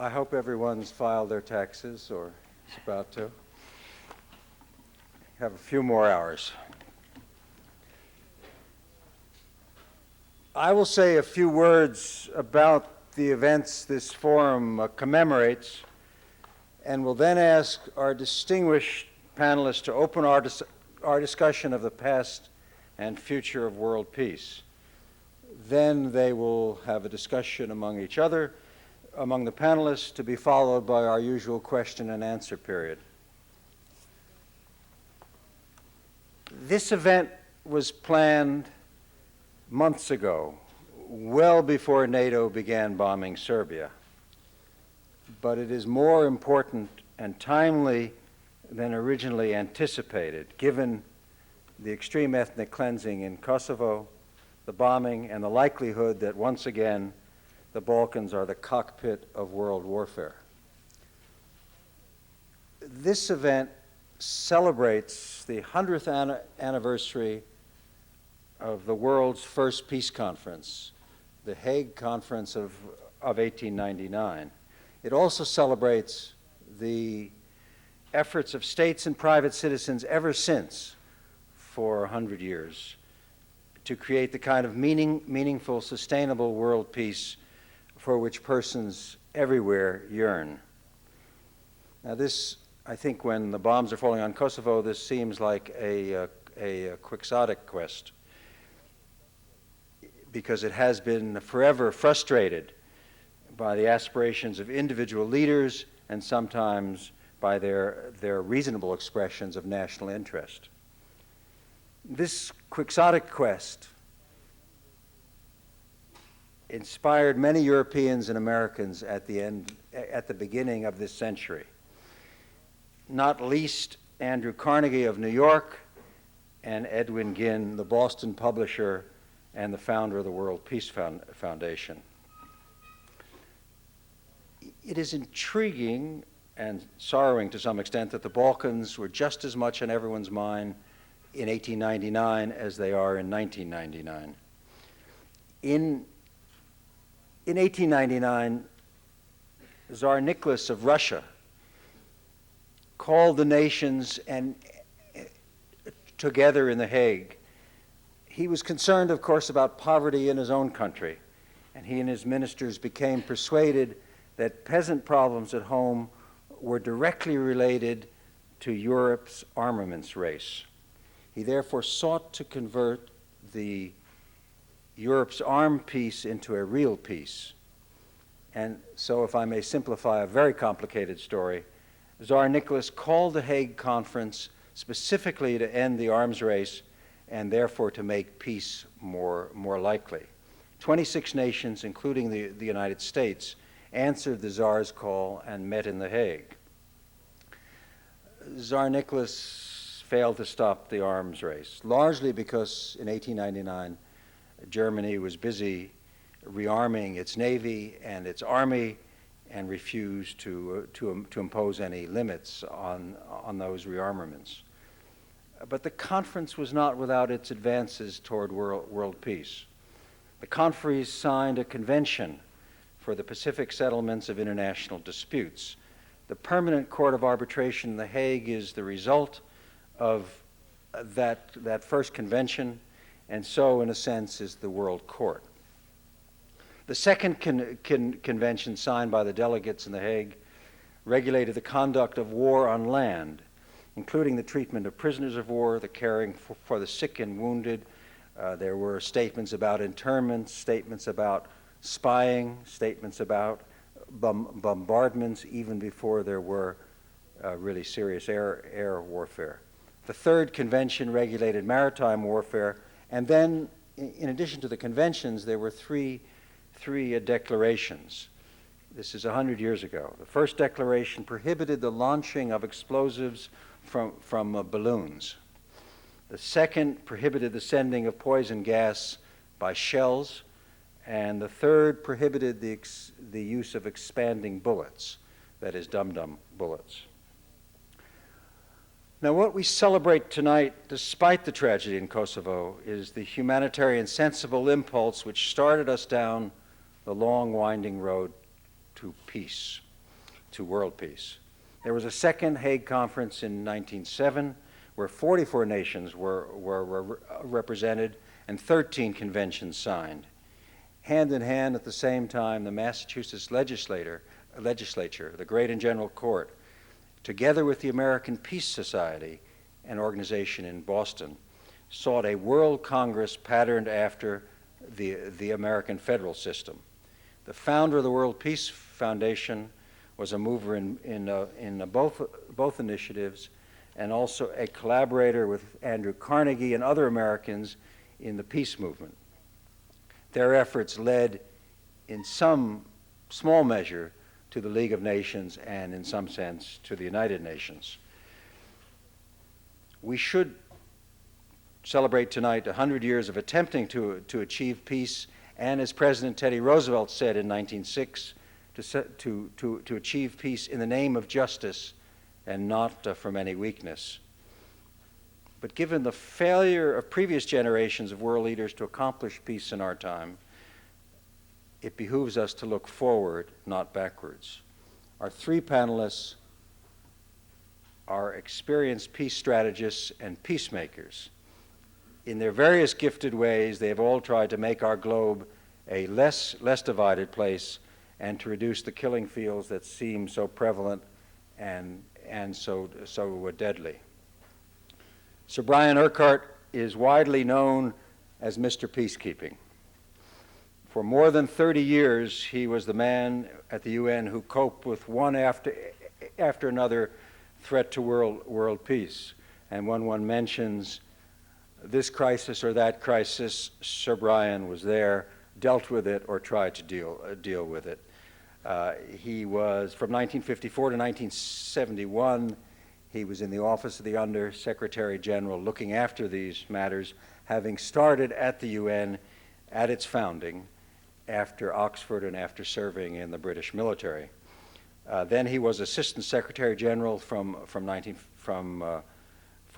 I hope everyone's filed their taxes or is about to. Have a few more hours. I will say a few words about the events this forum commemorates, and will then ask our distinguished panelists to open our discussion of the past and future of world peace. Then they will have a discussion among each other, among the panelists, to be followed by our usual question and answer period. This event was planned months ago, well before NATO began bombing Serbia. But it is more important and timely than originally anticipated, given the extreme ethnic cleansing in Kosovo, the bombing, and the likelihood that once again the Balkans are the cockpit of world warfare. This event celebrates the 100th anniversary of the world's first peace conference, the Hague Conference of 1899. It also celebrates the efforts of states and private citizens ever since, for 100 years, to create the kind of meaningful, sustainable world peace for which persons everywhere yearn. Now this, I think when the bombs are falling on Kosovo, this seems like a quixotic quest, because it has been forever frustrated by the aspirations of individual leaders and sometimes by their reasonable expressions of national interest. This quixotic quest inspired many Europeans and Americans at the beginning of this century, not least Andrew Carnegie of New York and Edwin Ginn, the Boston publisher and the founder of the World Peace Foundation. It is intriguing and sorrowing to some extent that the Balkans were just as much on everyone's mind in 1899 as they are in 1999. In 1899, Tsar Nicholas of Russia called the nations together in The Hague. He was concerned, of course, about poverty in his own country, and he and his ministers became persuaded that peasant problems at home were directly related to Europe's armaments race. He therefore sought to convert Europe's armed peace into a real peace. And so, if I may simplify a very complicated story, Tsar Nicholas called the Hague Conference specifically to end the arms race and therefore to make peace more likely. 26 nations, including the United States, answered the Tsar's call and met in The Hague. Tsar Nicholas failed to stop the arms race, largely because in 1899, Germany was busy rearming its navy and its army and refused to impose any limits on those rearmaments. But the conference was not without its advances toward world peace. The conferees signed a convention for the Pacific settlements of international disputes. The Permanent Court of Arbitration in The Hague is the result of that first convention, and so, in a sense, is the World Court. The second convention signed by the delegates in The Hague regulated the conduct of war on land, including the treatment of prisoners of war, the caring for the sick and wounded. There were statements about internments, statements about spying, statements about bombardments, even before there were really serious air warfare. The third convention regulated maritime warfare, and then, in addition to the conventions, there were three declarations. This is 100 years ago. The first declaration prohibited the launching of explosives from balloons. The second prohibited the sending of poison gas by shells, and the third prohibited the use of expanding bullets, that is, dum-dum bullets. Now, what we celebrate tonight, despite the tragedy in Kosovo, is the humanitarian sensible impulse which started us down the long, winding road to peace. to world peace. There was a second Hague Conference in 1907 where 44 nations were represented and 13 conventions signed. Hand in hand at the same time, the Massachusetts legislature, the Great and General Court, together with the American Peace Society, an organization in Boston, sought a world congress patterned after the American federal system. The founder of the World Peace Foundation was a mover in both initiatives, and also a collaborator with Andrew Carnegie and other Americans in the peace movement. Their efforts led, in some small measure, to the League of Nations and, in some sense, to the United Nations. We should celebrate tonight 100 years of attempting to achieve peace, and as President Teddy Roosevelt said in 1906, to achieve peace in the name of justice and not from any weakness. But given the failure of previous generations of world leaders to accomplish peace in our time, it behooves us to look forward, not backwards. Our three panelists are experienced peace strategists and peacemakers. In their various gifted ways, they have all tried to make our globe a less divided place and to reduce the killing fields that seem so prevalent and so deadly. Sir Brian Urquhart is widely known as Mr. Peacekeeping. For more than 30 years, he was the man at the UN who coped with one after another threat to world peace. And when one mentions this crisis or that crisis, Sir Brian was there, dealt with it, or tried to deal with it. He was, from 1954 to 1971, he was in the office of the Under Secretary General looking after these matters, having started at the UN at its founding after Oxford and after serving in the British military. Then he was Assistant Secretary General for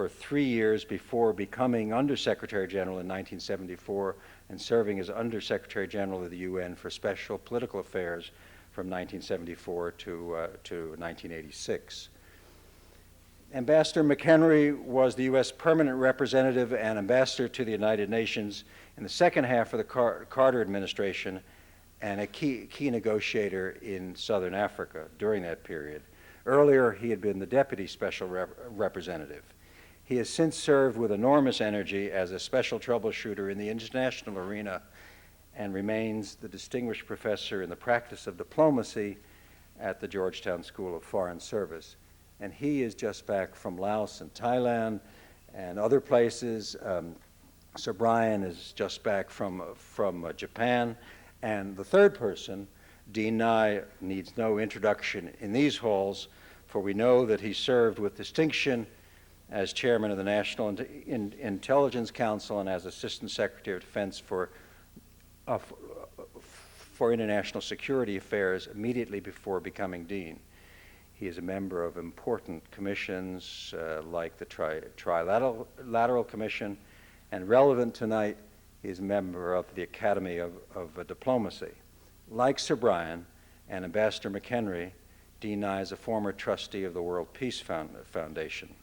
3 years before becoming Under Secretary General in 1974 and serving as Under Secretary General of the UN for Special Political Affairs from 1974 to 1986. Ambassador McHenry was the U.S. permanent representative and ambassador to the United Nations in the second half of the Carter administration and a key negotiator in Southern Africa during that period. Earlier, he had been the deputy special representative. He has since served with enormous energy as a special troubleshooter in the international arena and remains the distinguished professor in the practice of diplomacy at the Georgetown School of Foreign Service. And he is just back from Laos and Thailand and other places. Sir Brian is just back from Japan. And the third person, Dean Nye, needs no introduction in these halls, for we know that he served with distinction as chairman of the National Intelligence Council and as Assistant Secretary of Defense for International Security Affairs immediately before becoming dean. He is a member of important commissions like the Trilateral Commission, and relevant tonight, he is a member of the Academy of Diplomacy. Like Sir Brian and Ambassador McHenry, Dean Nye is a former trustee of the World Peace Foundation.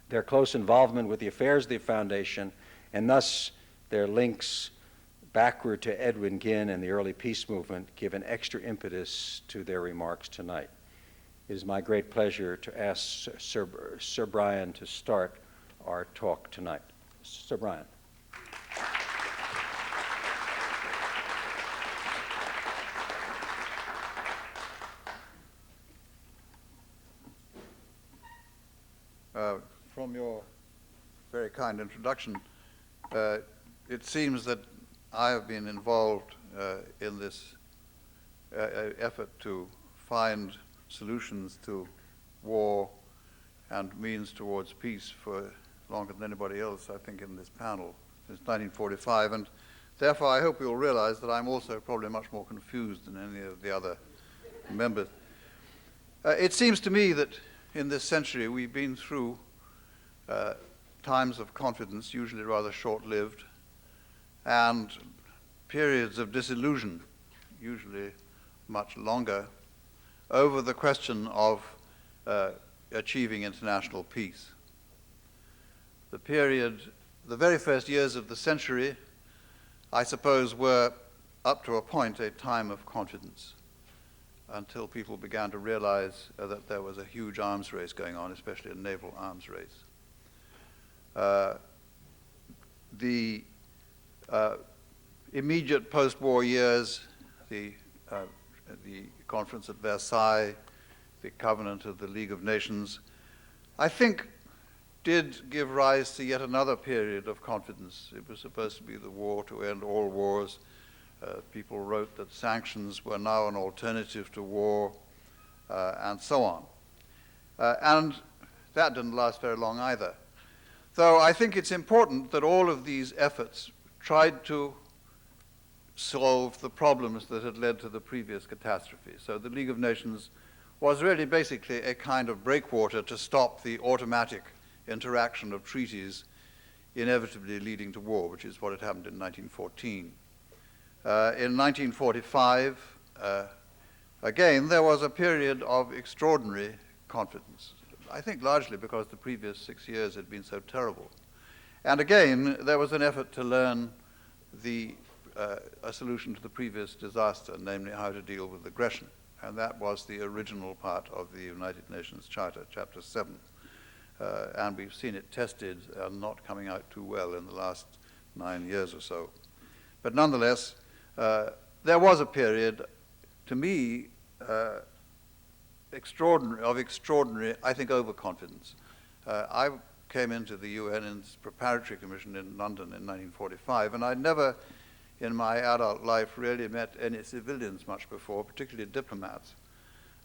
Their close involvement with the affairs of the foundation, and thus their links backward to Edwin Ginn and the early peace movement, give an extra impetus to their remarks tonight. It is my great pleasure to ask Sir Brian to start our talk tonight. Sir Brian. From your very kind introduction, it seems that I have been involved in this effort to find solutions to war and means towards peace for longer than anybody else, I think, in this panel since 1945. And therefore, I hope you'll realize that I'm also probably much more confused than any of the other members. It seems to me that in this century we've been through times of confidence, usually rather short-lived, and periods of disillusion, usually much longer, over the question of achieving international peace. The very first years of the century, I suppose, were, up to a point, a time of confidence, until people began to realize that there was a huge arms race going on, especially a naval arms race. The immediate post-war years, the conference at Versailles, the Covenant of the League of Nations, I think did give rise to yet another period of confidence. It was supposed to be the war to end all wars. People wrote that sanctions were now an alternative to war, and so on. And that didn't last very long either. Though I think it's important that all of these efforts tried to solve the problems that had led to the previous catastrophe. So the League of Nations was really basically a kind of breakwater to stop the automatic interaction of treaties inevitably leading to war, which is what had happened in 1914. In 1945, again, there was a period of extraordinary confidence, I think largely because the previous 6 years had been so terrible. And again, there was an effort to learn a solution to the previous disaster, namely how to deal with aggression. And that was the original part of the United Nations Charter, Chapter 7. And we've seen it tested and not coming out too well in the last 9 years or so. But nonetheless, there was a period, to me, extraordinary, I think, overconfidence. I came into the UN's Preparatory Commission in London in 1945, and I'd never in my adult life really met any civilians much before, particularly diplomats.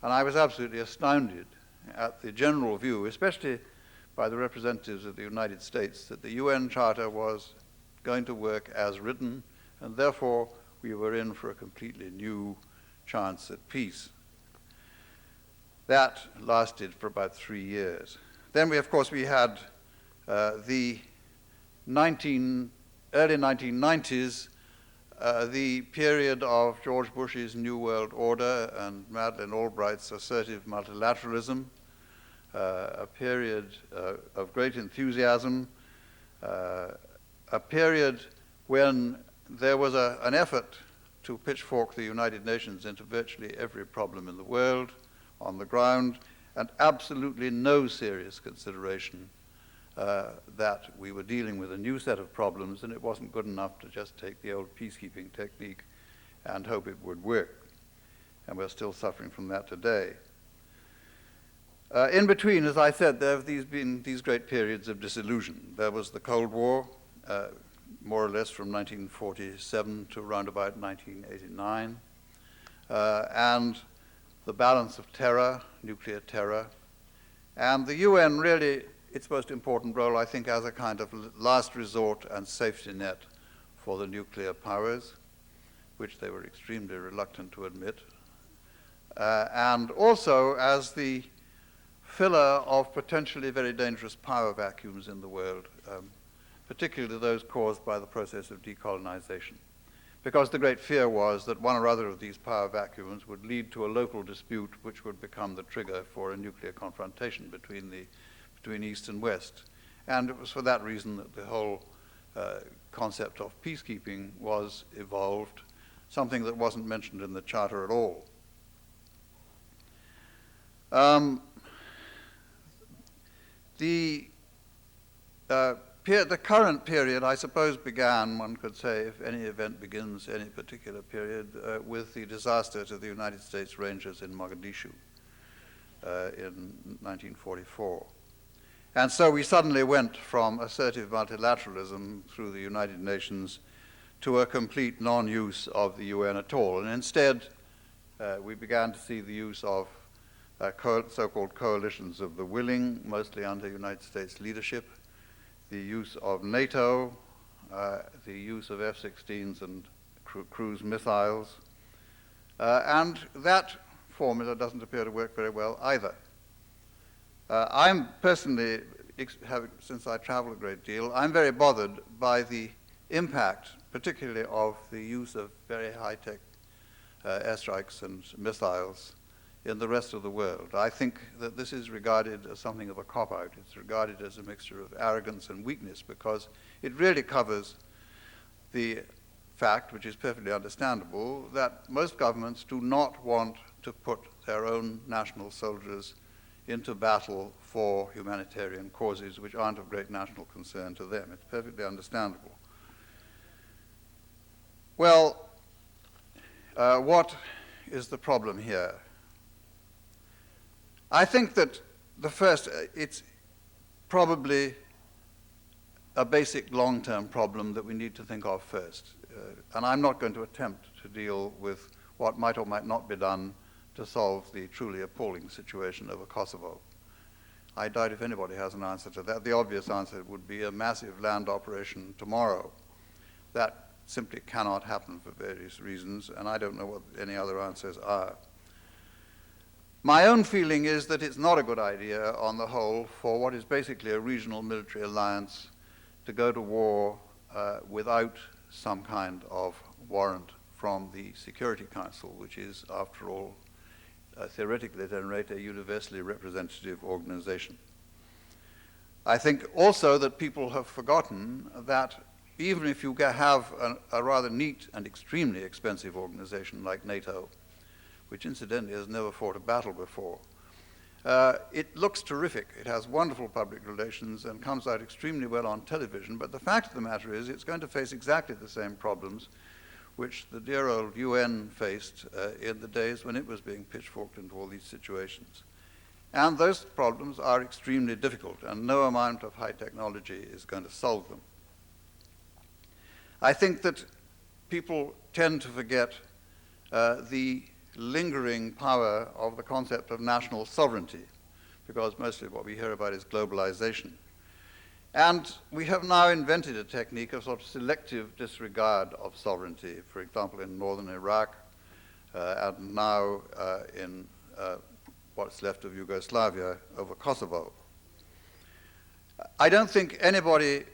And I was absolutely astounded at the general view, especially by the representatives of the United States, that the UN Charter was going to work as written, and therefore we were in for a completely new chance at peace. That lasted for about 3 years. Then we, of course, we had the early 1990s, the period of George Bush's New World Order and Madeleine Albright's assertive multilateralism, a period of great enthusiasm, a period when there was an effort to pitchfork the United Nations into virtually every problem in the world on the ground, and absolutely no serious consideration that we were dealing with a new set of problems, and it wasn't good enough to just take the old peacekeeping technique and hope it would work. And we're still suffering from that today. In between, as I said, there have been these great periods of disillusion. There was the Cold War, more or less from 1947 to around about 1989, and the balance of terror, nuclear terror, and the UN really, its most important role, I think, as a kind of last resort and safety net for the nuclear powers, which they were extremely reluctant to admit, and also as the filler of potentially very dangerous power vacuums in the world, particularly those caused by the process of decolonization. Because the great fear was that one or other of these power vacuums would lead to a local dispute which would become the trigger for a nuclear confrontation between East and West. And it was for that reason that the whole concept of peacekeeping was evolved, something that wasn't mentioned in the Charter at all. The current period, I suppose, began, one could say, if any event begins any particular period, with the disaster to the United States Rangers in Mogadishu in 1944. And so we suddenly went from assertive multilateralism through the United Nations to a complete non-use of the UN at all. And instead, we began to see the use of so-called coalitions of the willing, mostly under United States leadership, the use of NATO, the use of F-16s and cruise missiles, and that formula doesn't appear to work very well either. I'm personally, since I travel a great deal, I'm very bothered by the impact, particularly of the use of very high-tech airstrikes and missiles in the rest of the world. I think that this is regarded as something of a cop-out. It's regarded as a mixture of arrogance and weakness because it really covers the fact, which is perfectly understandable, that most governments do not want to put their own national soldiers into battle for humanitarian causes which aren't of great national concern to them. It's perfectly understandable. Well, what is the problem here? I think that it's probably a basic long-term problem that we need to think of first. And I'm not going to attempt to deal with what might or might not be done to solve the truly appalling situation over Kosovo. I doubt if anybody has an answer to that. The obvious answer would be a massive land operation tomorrow. That simply cannot happen for various reasons, and I don't know what any other answers are. My own feeling is that it's not a good idea on the whole for what is basically a regional military alliance to go to war without some kind of warrant from the Security Council, which is, after all, theoretically at any rate, a universally representative organization. I think also that people have forgotten that even if you have a rather neat and extremely expensive organization like NATO, which incidentally has never fought a battle before, it looks terrific. It has wonderful public relations and comes out extremely well on television, but the fact of the matter is it's going to face exactly the same problems which the dear old UN faced in the days when it was being pitchforked into all these situations. And those problems are extremely difficult, and no amount of high technology is going to solve them. I think that people tend to forget the lingering power of the concept of national sovereignty, because mostly what we hear about is globalization. And we have now invented a technique of sort of selective disregard of sovereignty, for example, in northern Iraq, and now in what's left of Yugoslavia over Kosovo. I don't think anybody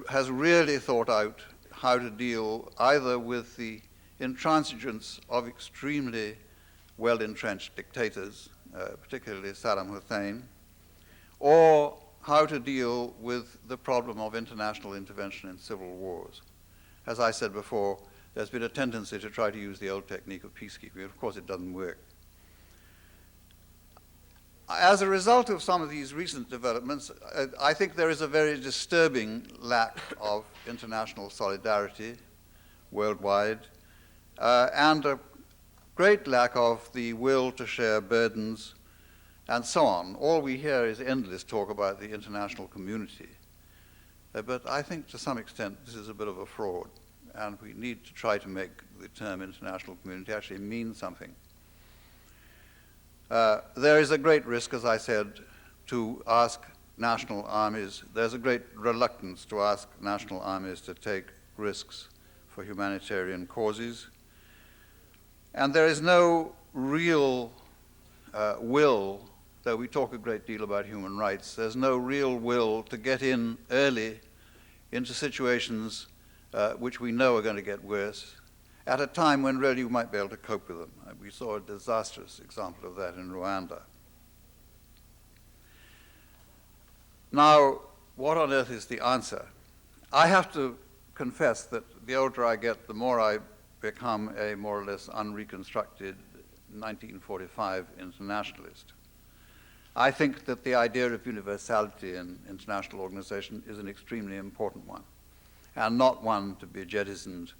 has really thought out how to deal either with the intransigence of extremely well-entrenched dictators, particularly Saddam Hussein, or how to deal with the problem of international intervention in civil wars. As I said before, there's been a tendency to try to use the old technique of peacekeeping. Of course, it doesn't work. As a result of some of these recent developments, I think there is a very disturbing lack of international solidarity worldwide, and a great lack of the will to share burdens, and so on. All we hear is endless talk about the international community. But I think to some extent this is a bit of a fraud, and we need to try to make the term international community actually mean something. There is a great risk, as I said, to ask national armies. There's a great reluctance to ask national armies to take risks for humanitarian causes. And there is no real will, though we talk a great deal about human rights, there's no real will to get in early into situations which we know are going to get worse, at a time when really you might be able to cope with them. We saw a disastrous example of that in Rwanda. Now, what on earth is the answer? I have to confess that the older I get, the more I become a more or less unreconstructed 1945 internationalist. I think that the idea of universality in international organization is an extremely important one, and not one to be jettisoned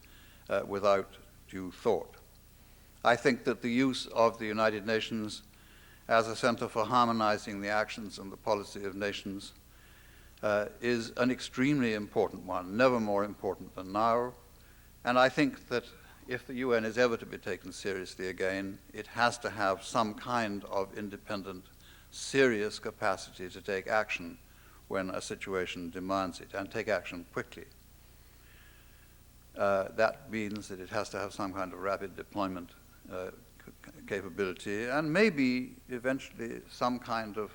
without due thought. I think that the use of the United Nations as a center for harmonizing the actions and the policy of nations is an extremely important one, never more important than now. And I think that if the UN is ever to be taken seriously again, it has to have some kind of independent, serious capacity to take action when a situation demands it, and take action quickly. That means that it has to have some kind of rapid deployment capability, and maybe eventually some kind of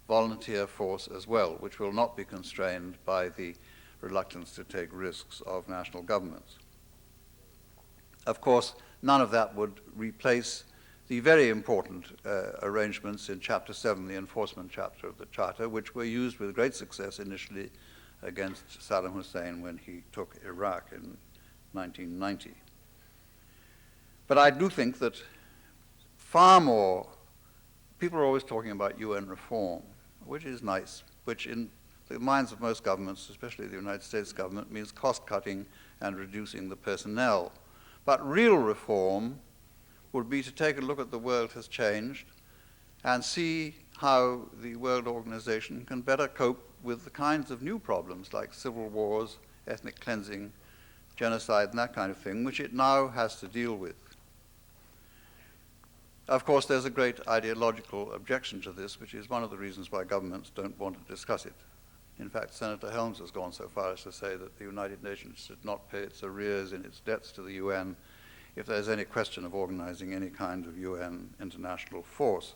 volunteer force as well, which will not be constrained by the reluctance to take risks of national governments. Of course, none of that would replace the very important arrangements in Chapter 7, the enforcement chapter of the Charter, which were used with great success initially against Saddam Hussein when he took Iraq in 1990. But I do think that far more, people are always talking about UN reform, which is nice, which in the minds of most governments, especially the United States government, means cost-cutting and reducing the personnel. But real reform would be to take a look at the world has changed and see how the world organization can better cope with the kinds of new problems like civil wars, ethnic cleansing, genocide, and that kind of thing, which it now has to deal with. Of course, there's a great ideological objection to this, which is one of the reasons why governments don't want to discuss it. In fact, Senator Helms has gone so far as to say that the United Nations should not pay its arrears in its debts to the UN if there's any question of organizing any kind of UN international force.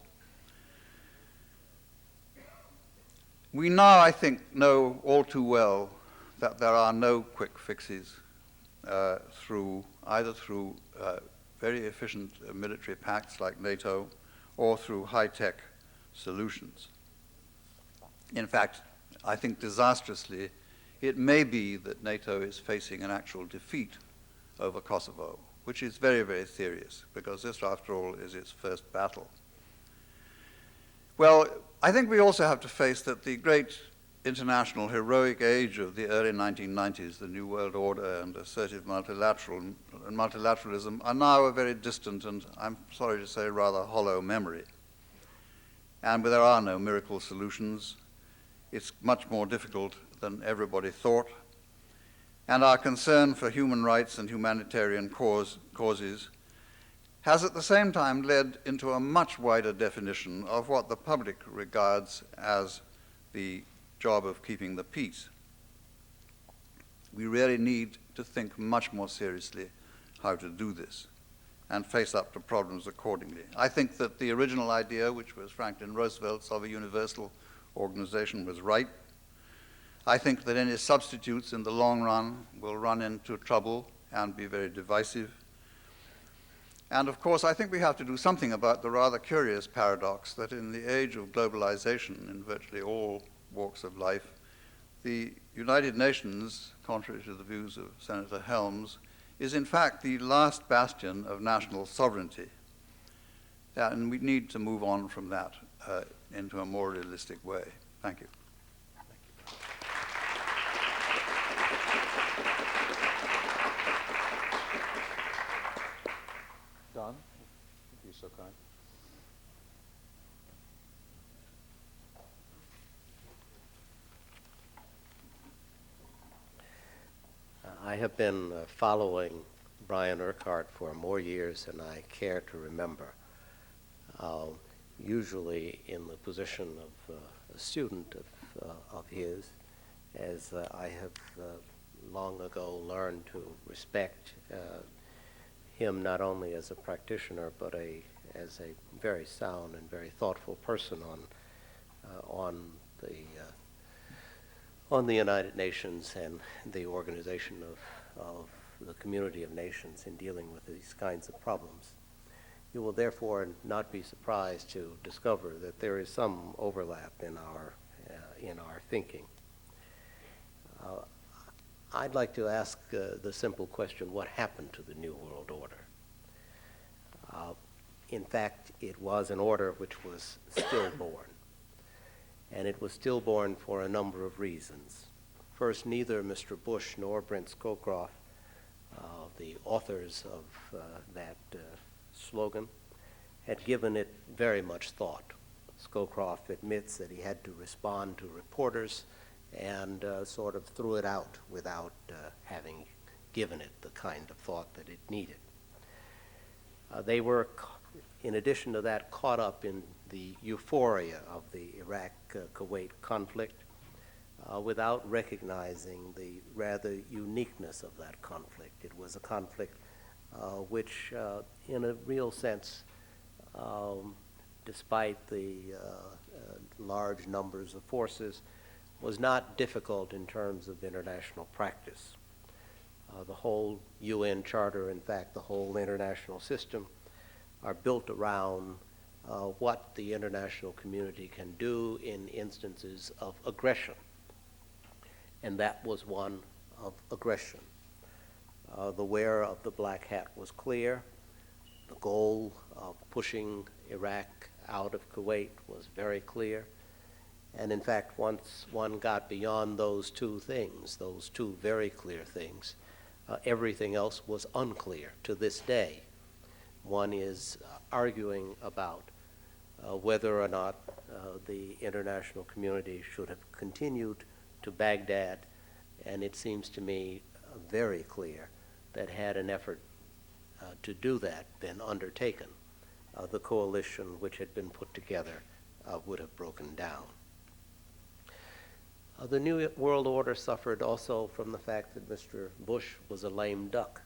We now, I think, know all too well that there are no quick fixes either through very efficient military pacts like NATO or through high-tech solutions. In fact, I think disastrously, it may be that NATO is facing an actual defeat over Kosovo, which is very, very serious, because this, after all, is its first battle. Well, I think we also have to face that the great international heroic age of the early 1990s, the New World Order and assertive multilateralism, are now a very distant and, I'm sorry to say, rather hollow memory. And there are no miracle solutions. It's much more difficult than everybody thought. And our concern for human rights and humanitarian causes has at the same time led into a much wider definition of what the public regards as the job of keeping the peace. We really need to think much more seriously how to do this and face up to problems accordingly. I think that the original idea, which was Franklin Roosevelt's, of a universal organization was right. I think that any substitutes in the long run will run into trouble and be very divisive. And of course, I think we have to do something about the rather curious paradox that in the age of globalization in virtually all walks of life, the United Nations, contrary to the views of Senator Helms, is in fact the last bastion of national sovereignty. And we need to move on from that into a more realistic way. Thank you. Don, if you're so kind. I have been following Brian Urquhart for more years than I care to remember. Usually in the position of a student of his, as I have long ago learned to respect him not only as a practitioner but as a very sound and very thoughtful person on the United Nations and the organization of the community of nations in dealing with these kinds of problems. You will therefore not be surprised to discover that there is some overlap in our thinking. I'd like to ask the simple question, what happened to the New World Order? In fact, it was an order which was stillborn. And it was stillborn for a number of reasons. First, neither Mr. Bush nor Brent Scowcroft, the authors of that slogan, had given it very much thought. Scowcroft admits that he had to respond to reporters and sort of threw it out without having given it the kind of thought that it needed. They were, in addition to that, caught up in the euphoria of the Iraq-Kuwait conflict without recognizing the rather uniqueness of that conflict. It was a conflict which, in a real sense, despite the large numbers of forces, was not difficult in terms of international practice. The whole UN Charter, in fact, the whole international system, are built around what the international community can do in instances of aggression. And that was one of aggression. The wear of the black hat was clear. The goal of pushing Iraq out of Kuwait was very clear. And in fact, once one got beyond those two things, those two very clear things, everything else was unclear to this day. One is arguing about whether or not the international community should have continued to Baghdad, and it seems to me very clear that had an effort to do that been undertaken, the coalition which had been put together would have broken down. The New World Order suffered also from the fact that Mr. Bush was a lame duck.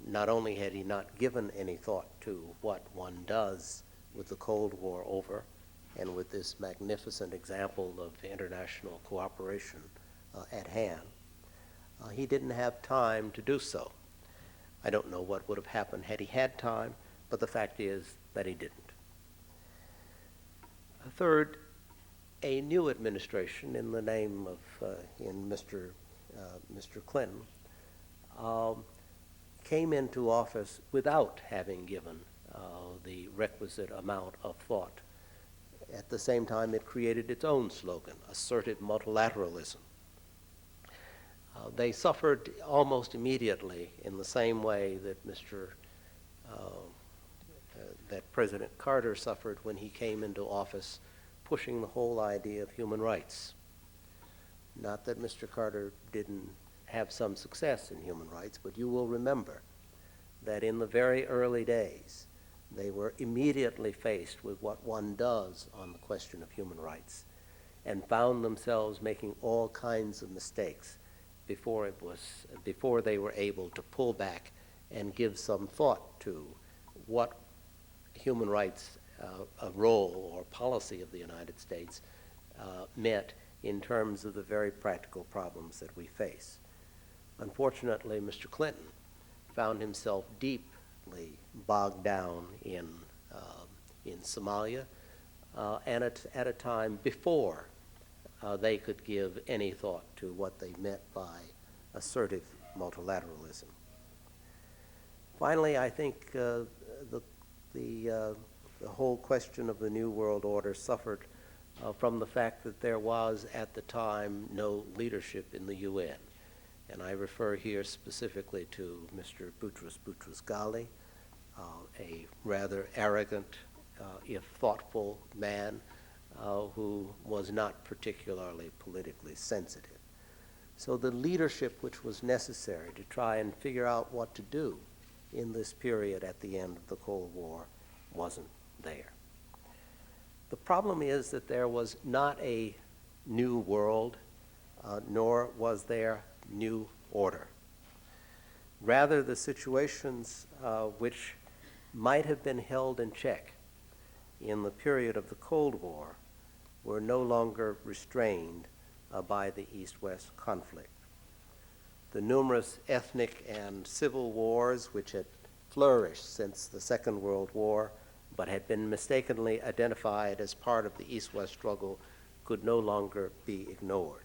Not only had he not given any thought to what one does with the Cold War over and with this magnificent example of international cooperation at hand, he didn't have time to do so. I don't know what would have happened had he had time, but the fact is that he didn't. Third, a new administration in the name of Mr. Clinton came into office without having given the requisite amount of thought. At the same time, it created its own slogan, assertive multilateralism. They suffered almost immediately in the same way that that President Carter suffered when he came into office, pushing the whole idea of human rights. Not that Mr. Carter didn't have some success in human rights, but you will remember that in the very early days, they were immediately faced with what one does on the question of human rights and found themselves making all kinds of mistakes before they were able to pull back and give some thought to what human rights role or policy of the United States meant in terms of the very practical problems that we face. Unfortunately, Mr. Clinton found himself deeply bogged down in Somalia and at a time before they could give any thought to what they meant by assertive multilateralism. Finally, I think the whole question of the New World Order suffered from the fact that there was at the time no leadership in the UN. And I refer here specifically to Mr. Boutros Boutros-Ghali, a rather arrogant, if thoughtful man who was not particularly politically sensitive. So the leadership which was necessary to try and figure out what to do in this period at the end of the Cold War wasn't there. The problem is that there was not a new world, nor was there new order. Rather, the situations which might have been held in check in the period of the Cold War were no longer restrained by the East-West conflict. The numerous ethnic and civil wars which had flourished since the Second World War but had been mistakenly identified as part of the East-West struggle could no longer be ignored.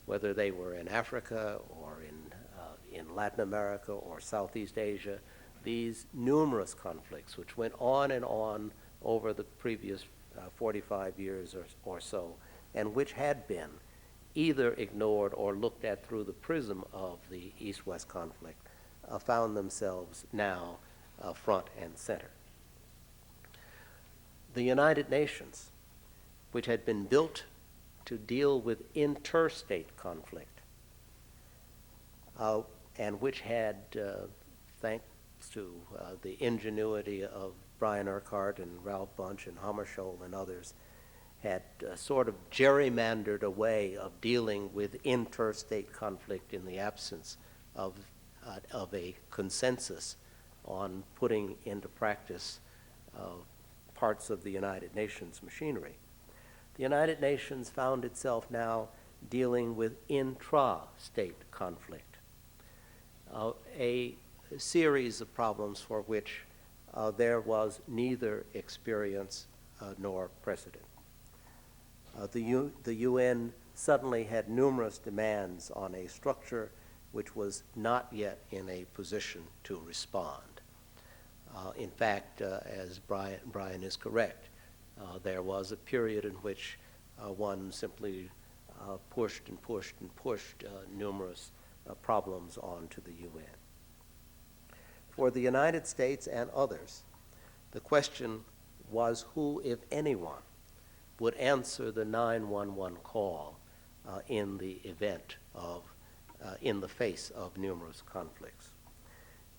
Whether they were in Africa or in Latin America or Southeast Asia, these numerous conflicts which went on and on over the previous 45 years or so, and which had been either ignored or looked at through the prism of the East-West conflict, found themselves now front and center. The United Nations, which had been built to deal with interstate conflict, and which had, thanks to the ingenuity of Brian Urquhart and Ralph Bunche and Hammarskjöld and others, had sort of gerrymandered a way of dealing with interstate conflict in the absence of a consensus on putting into practice parts of the United Nations machinery. The United Nations found itself now dealing with intra-state conflict, a series of problems for which there was neither experience nor precedent. The UN suddenly had numerous demands on a structure which was not yet in a position to respond. In fact, as Brian is correct, there was a period in which one simply pushed and pushed and pushed numerous problems onto the UN. For the United States and others, the question was who, if anyone, would answer the 911 call in the event of, in the face of numerous conflicts.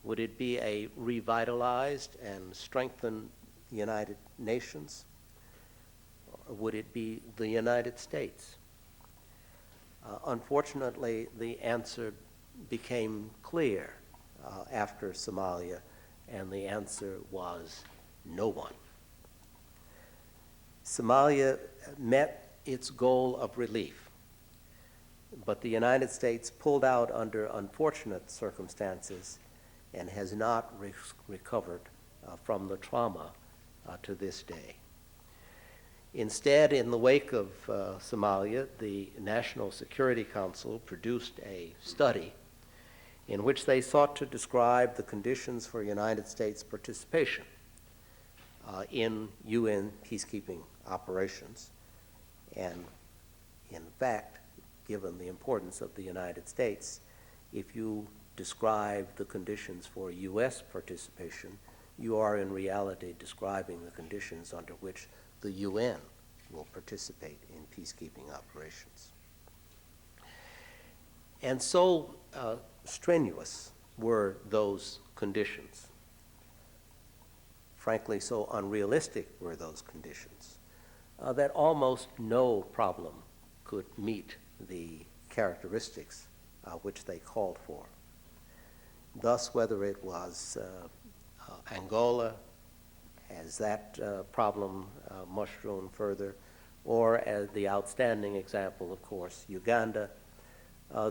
Would it be a revitalized and strengthened United Nations? Or would it be the United States? Unfortunately, the answer became clear after Somalia, and the answer was no one. Somalia met its goal of relief, but the United States pulled out under unfortunate circumstances and has not recovered from the trauma to this day. Instead, in the wake of Somalia, the National Security Council produced a study in which they sought to describe the conditions for United States participation in UN peacekeeping operations. And in fact, given the importance of the United States, if you describe the conditions for U.S. participation, you are in reality describing the conditions under which the UN will participate in peacekeeping operations. And so strenuous were those conditions. Frankly, so unrealistic were those conditions that almost no problem could meet the characteristics which they called for. Thus, whether it was Angola, as that problem mushroomed further, or as the outstanding example, of course, Uganda,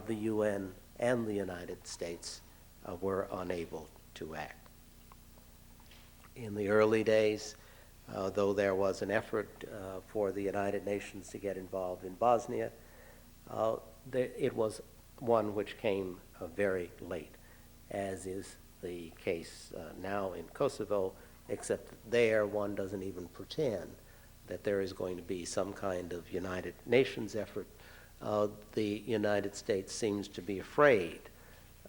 the UN and the United States were unable to act. In the early days, though there was an effort for the United Nations to get involved in Bosnia, it was one which came very late, as is the case now in Kosovo, except that there one doesn't even pretend that there is going to be some kind of United Nations effort. The United States seems to be afraid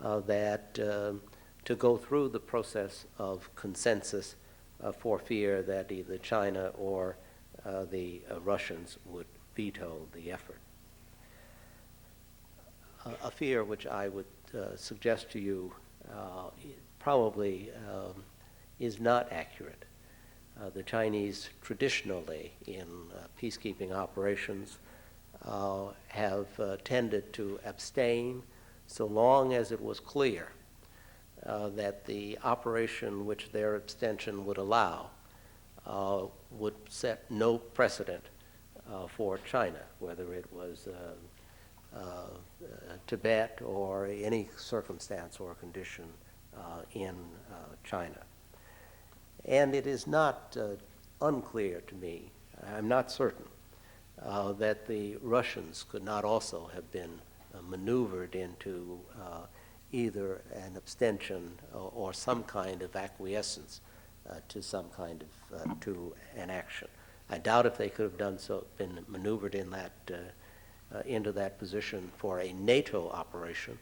that to go through the process of consensus for fear that either China or the Russians would veto the effort. A fear which I would suggest to you probably is not accurate. The Chinese traditionally in peacekeeping operations have tended to abstain so long as it was clear that the operation which their abstention would allow would set no precedent for China, whether it was Tibet or any circumstance or condition in China. And it is not unclear to me, I'm not certain, that the Russians could not also have been maneuvered into either an abstention or some kind of acquiescence to some kind of to an action. I doubt if they could have done so, been maneuvered in that into that position for a NATO operation,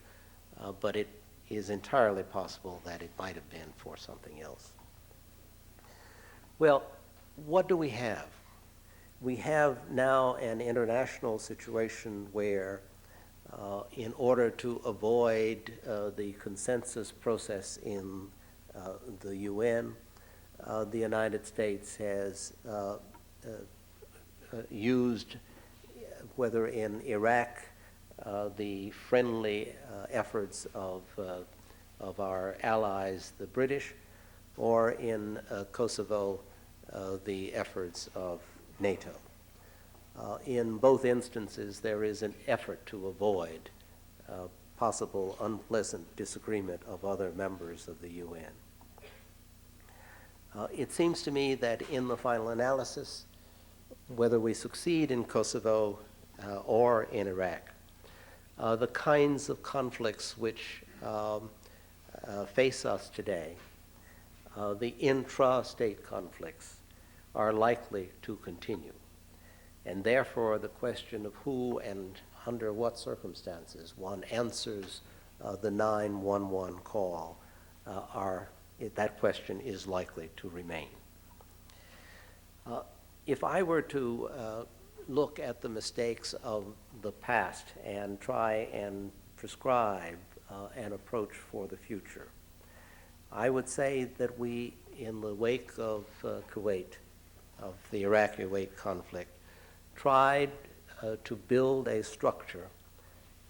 but it is entirely possible that it might have been for something else. Well, what do we have? We have now an international situation where in order to avoid the consensus process in the UN, the United States has used, whether in Iraq, the friendly efforts of our allies, the British, or in Kosovo, the efforts of NATO. In both instances, there is an effort to avoid possible unpleasant disagreement of other members of the UN. It seems to me that in the final analysis, whether we succeed in Kosovo or in Iraq, the kinds of conflicts which face us today, the intra-state conflicts, are likely to continue. And therefore, the question of who and under what circumstances one answers the 911 call, that question is likely to remain. If I were to look at the mistakes of the past and try and prescribe an approach for the future, I would say that we, in the wake of Kuwait, of the Iraq-Kuwait conflict, tried to build a structure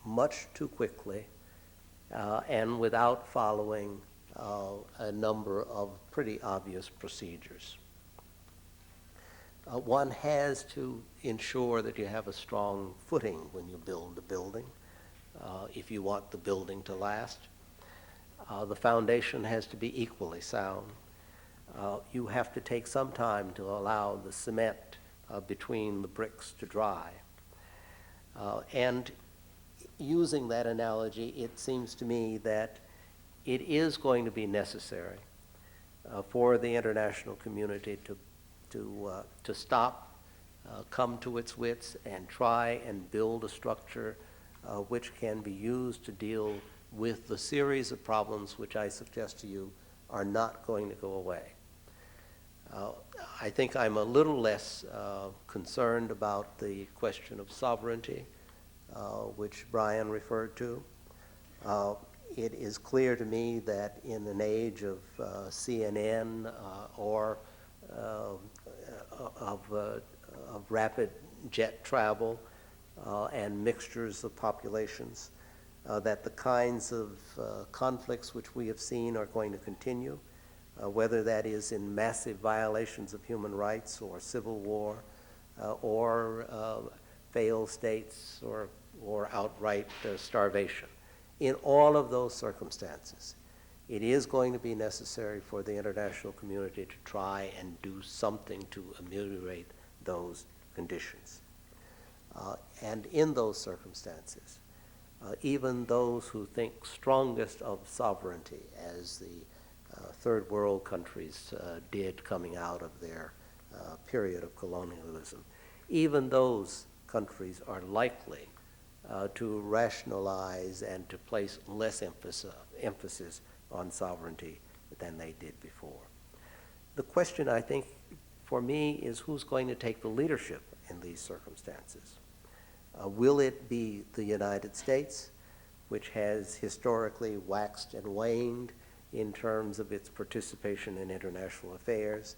much too quickly and without following a number of pretty obvious procedures. One has to ensure that you have a strong footing when you build a building if you want the building to last. The foundation has to be equally sound. You have to take some time to allow the cement between the bricks to dry. And using that analogy, it seems to me that it is going to be necessary for the international community to stop, come to its wits, and try and build a structure which can be used to deal with the series of problems which I suggest to you are not going to go away. I think I'm a little less concerned about the question of sovereignty, which Brian referred to. It is clear to me that in an age of CNN or of rapid jet travel and mixtures of populations, that the kinds of conflicts which we have seen are going to continue, whether that is in massive violations of human rights or civil war or failed states or outright starvation. In all of those circumstances, it is going to be necessary for the international community to try and do something to ameliorate those conditions. And in those circumstances, even those who think strongest of sovereignty, as the third world countries did coming out of their period of colonialism, even those countries are likely to rationalize and to place less emphasis on sovereignty than they did before. The question, I think, for me is who's going to take the leadership in these circumstances? Will it be the United States, which has historically waxed and waned in terms of its participation in international affairs,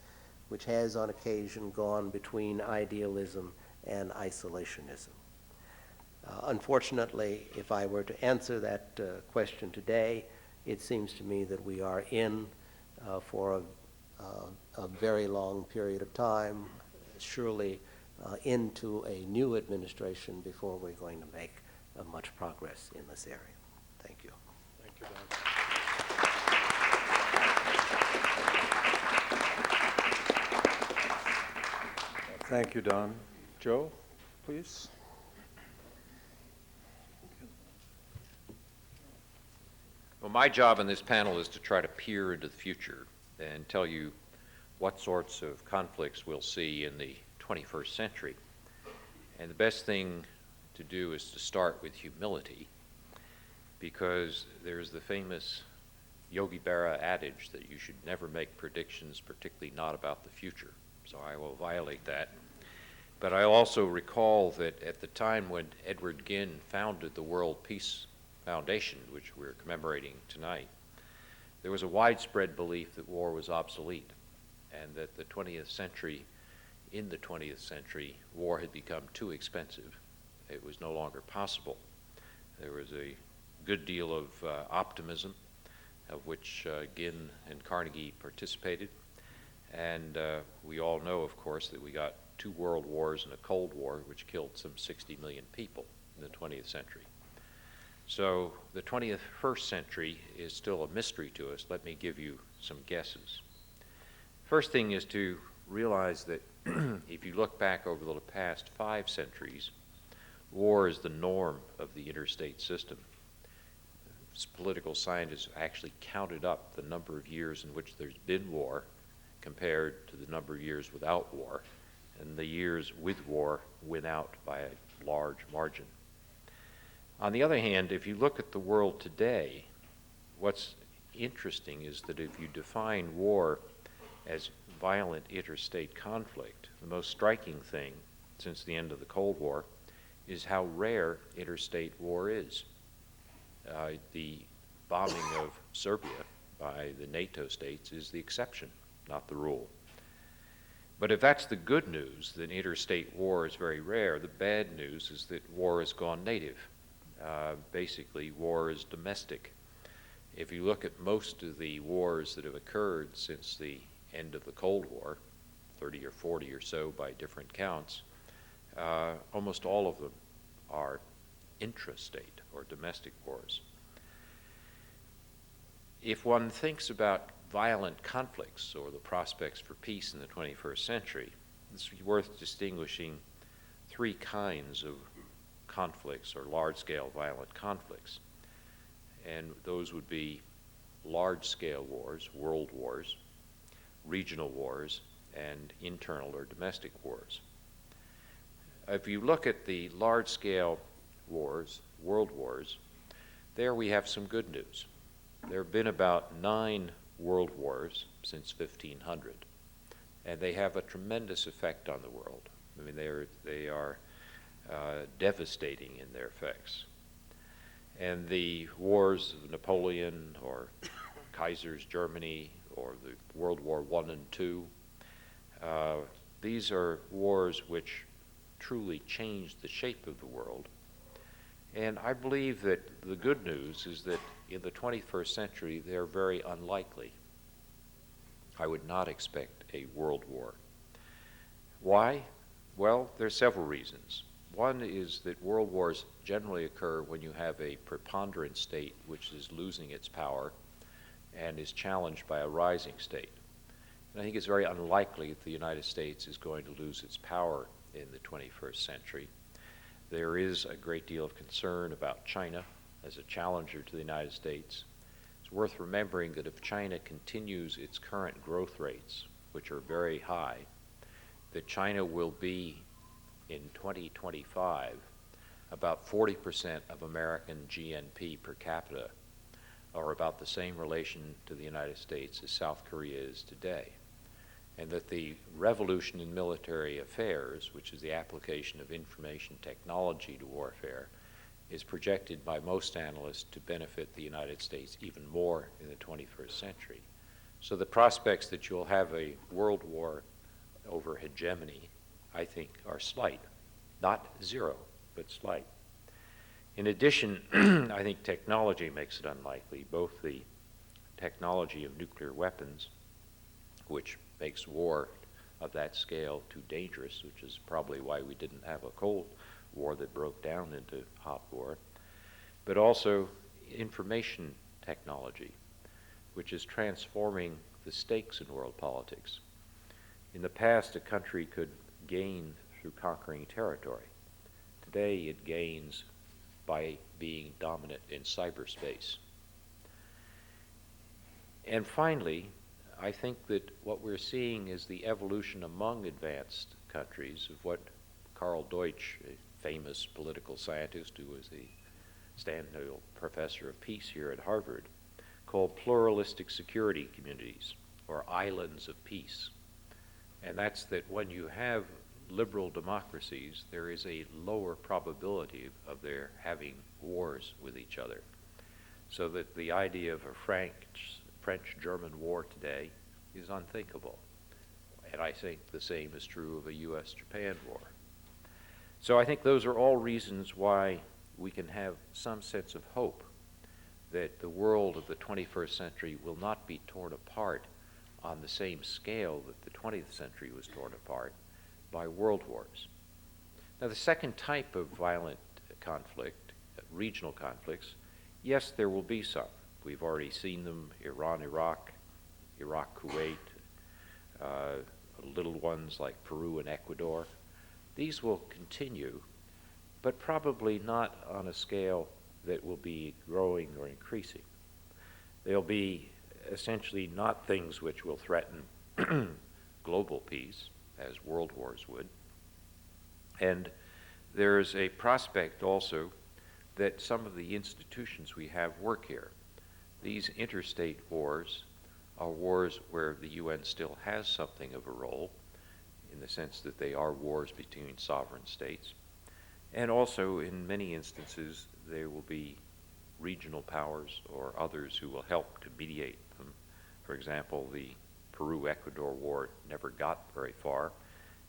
which has on occasion gone between idealism and isolationism? Unfortunately, if I were to answer that question today, it seems to me that we are in for a very long period of time, surely into a new administration before we're going to make much progress in this area. Thank you. Thank you, Don. Thank you, Don. Joe, please. Well, my job in this panel is to try to peer into the future and tell you what sorts of conflicts we'll see in the 21st century. And the best thing to do is to start with humility, because there's the famous Yogi Berra adage that you should never make predictions, particularly not about the future. So I will violate that. But I also recall that at the time when Edward Ginn founded the World Peace Foundation, which we're commemorating tonight, there was a widespread belief that war was obsolete and that the 20th century, in the 20th century, war had become too expensive. It was no longer possible. There was a good deal of optimism, of which Ginn and Carnegie participated. And we all know, of course, that we got 2 world wars and a Cold War, which killed some 60 million people in the 20th century. So the 21st century is still a mystery to us. Let me give you some guesses. First thing is to realize that if you look back over the past 5 centuries, war is the norm of the interstate system. Political scientists actually counted up the number of years in which there's been war compared to the number of years without war, and the years with war win out by a large margin. On the other hand, if you look at the world today, what's interesting is that if you define war as violent interstate conflict, the most striking thing since the end of the Cold War is how rare interstate war is. The bombing of Serbia by the NATO states is the exception, not the rule. But if that's the good news, then interstate war is very rare. The bad news is that war has gone native. Basically, war is domestic. If you look at most of the wars that have occurred since the end of the Cold War, 30 or 40 or so by different counts, almost all of them are intrastate or domestic wars. If one thinks about violent conflicts or the prospects for peace in the 21st century, it's worth distinguishing 3 kinds of conflicts or large-scale violent conflicts. And those would be large-scale wars, world wars, regional wars, and internal or domestic wars. If you look at the large-scale wars, world wars, there we have some good news. There have been about 9 world wars since 1500, and they have a tremendous effect on the world. I mean, they are devastating in their effects. And the wars of Napoleon or Kaiser's Germany or the World War I and II, these are wars which truly changed the shape of the world. And I believe that the good news is that in the 21st century, they're very unlikely. I would not expect a world war. Why? Well, there are several reasons. One is that world wars generally occur when you have a preponderant state which is losing its power and is challenged by a rising state. And I think it's very unlikely that the United States is going to lose its power in the 21st century. There is a great deal of concern about China as a challenger to the United States. It's worth remembering that if China continues its current growth rates, which are very high, that China will be in 2025 about 40% of American GNP per capita, or about the same relation to the United States as South Korea is today. And that the revolution in military affairs, which is the application of information technology to warfare, is projected by most analysts to benefit the United States even more in the 21st century. So the prospects that you'll have a world war over hegemony, I think, are slight. Not zero, but slight. In addition, I think technology makes it unlikely, both the technology of nuclear weapons, which makes war of that scale too dangerous, which is probably why we didn't have a Cold War that broke down into hot war, but also information technology, which is transforming the stakes in world politics. In the past, a country could gain through conquering territory. Today, it gains by being dominant in cyberspace. And finally, I think that what we're seeing is the evolution among advanced countries of what Karl Deutsch, a famous political scientist who was the Stanhill Professor of Peace here at Harvard, called pluralistic security communities, or islands of peace. And that's that when you have liberal democracies, there is a lower probability of their having wars with each other. So that the idea of a French-German war today is unthinkable. And I think the same is true of a U.S.-Japan war. So I think those are all reasons why we can have some sense of hope that the world of the 21st century will not be torn apart on the same scale that the 20th century was torn apart by world wars. Now, the second type of violent conflict, regional conflicts, yes, there will be some. We've already seen them, Iran, Iraq, Iraq, Kuwait, little ones like Peru and Ecuador. These will continue, but probably not on a scale that will be growing or increasing. They'll be essentially not things which will threaten global peace, as world wars would. And there's a prospect also that some of the institutions we have work here. These interstate wars are wars where the UN still has something of a role, in the sense that they are wars between sovereign states. And also, in many instances, there will be regional powers or others who will help to mediate them. For example, the Peru-Ecuador war never got very far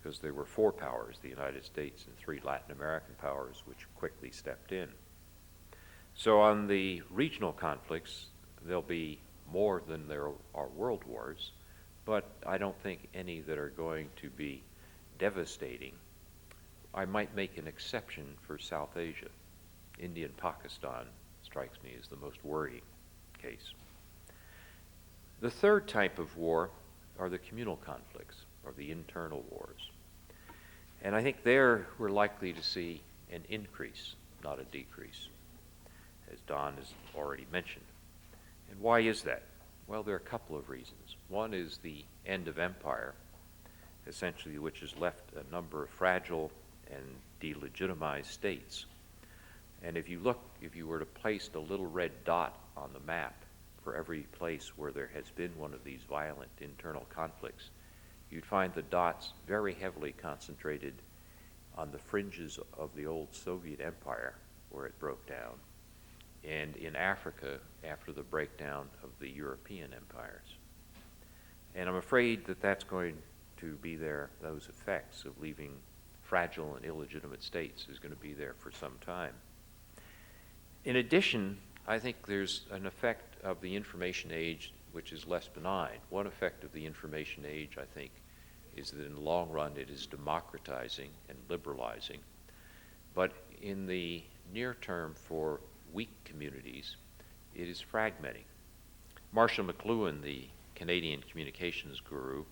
because there were 4 powers, the United States and 3 Latin American powers, which quickly stepped in. So on the regional conflicts, there'll be more than there are world wars, but I don't think any that are going to be devastating. I might make an exception for South Asia. India and Pakistan strikes me as the most worrying case. The third type of war are the communal conflicts, or the internal wars. And I think there we're likely to see an increase, not a decrease, as Don has already mentioned. And why is that? Well, there are a couple of reasons. One is the end of empire, essentially, which has left a number of fragile and delegitimized states. And if you were to place a little red dot on the map for every place where there has been one of these violent internal conflicts, you'd find the dots very heavily concentrated on the fringes of the old Soviet Empire, where it broke down, and in Africa after the breakdown of the European empires. And I'm afraid that that's going to be there, those effects of leaving fragile and illegitimate states is going to be there for some time. In addition, I think there's an effect of the information age which is less benign. One effect of the information age, I think, is that in the long run it is democratizing and liberalizing. But in the near term, for weak communities, it is fragmenting. Marshall McLuhan, the Canadian communications guru,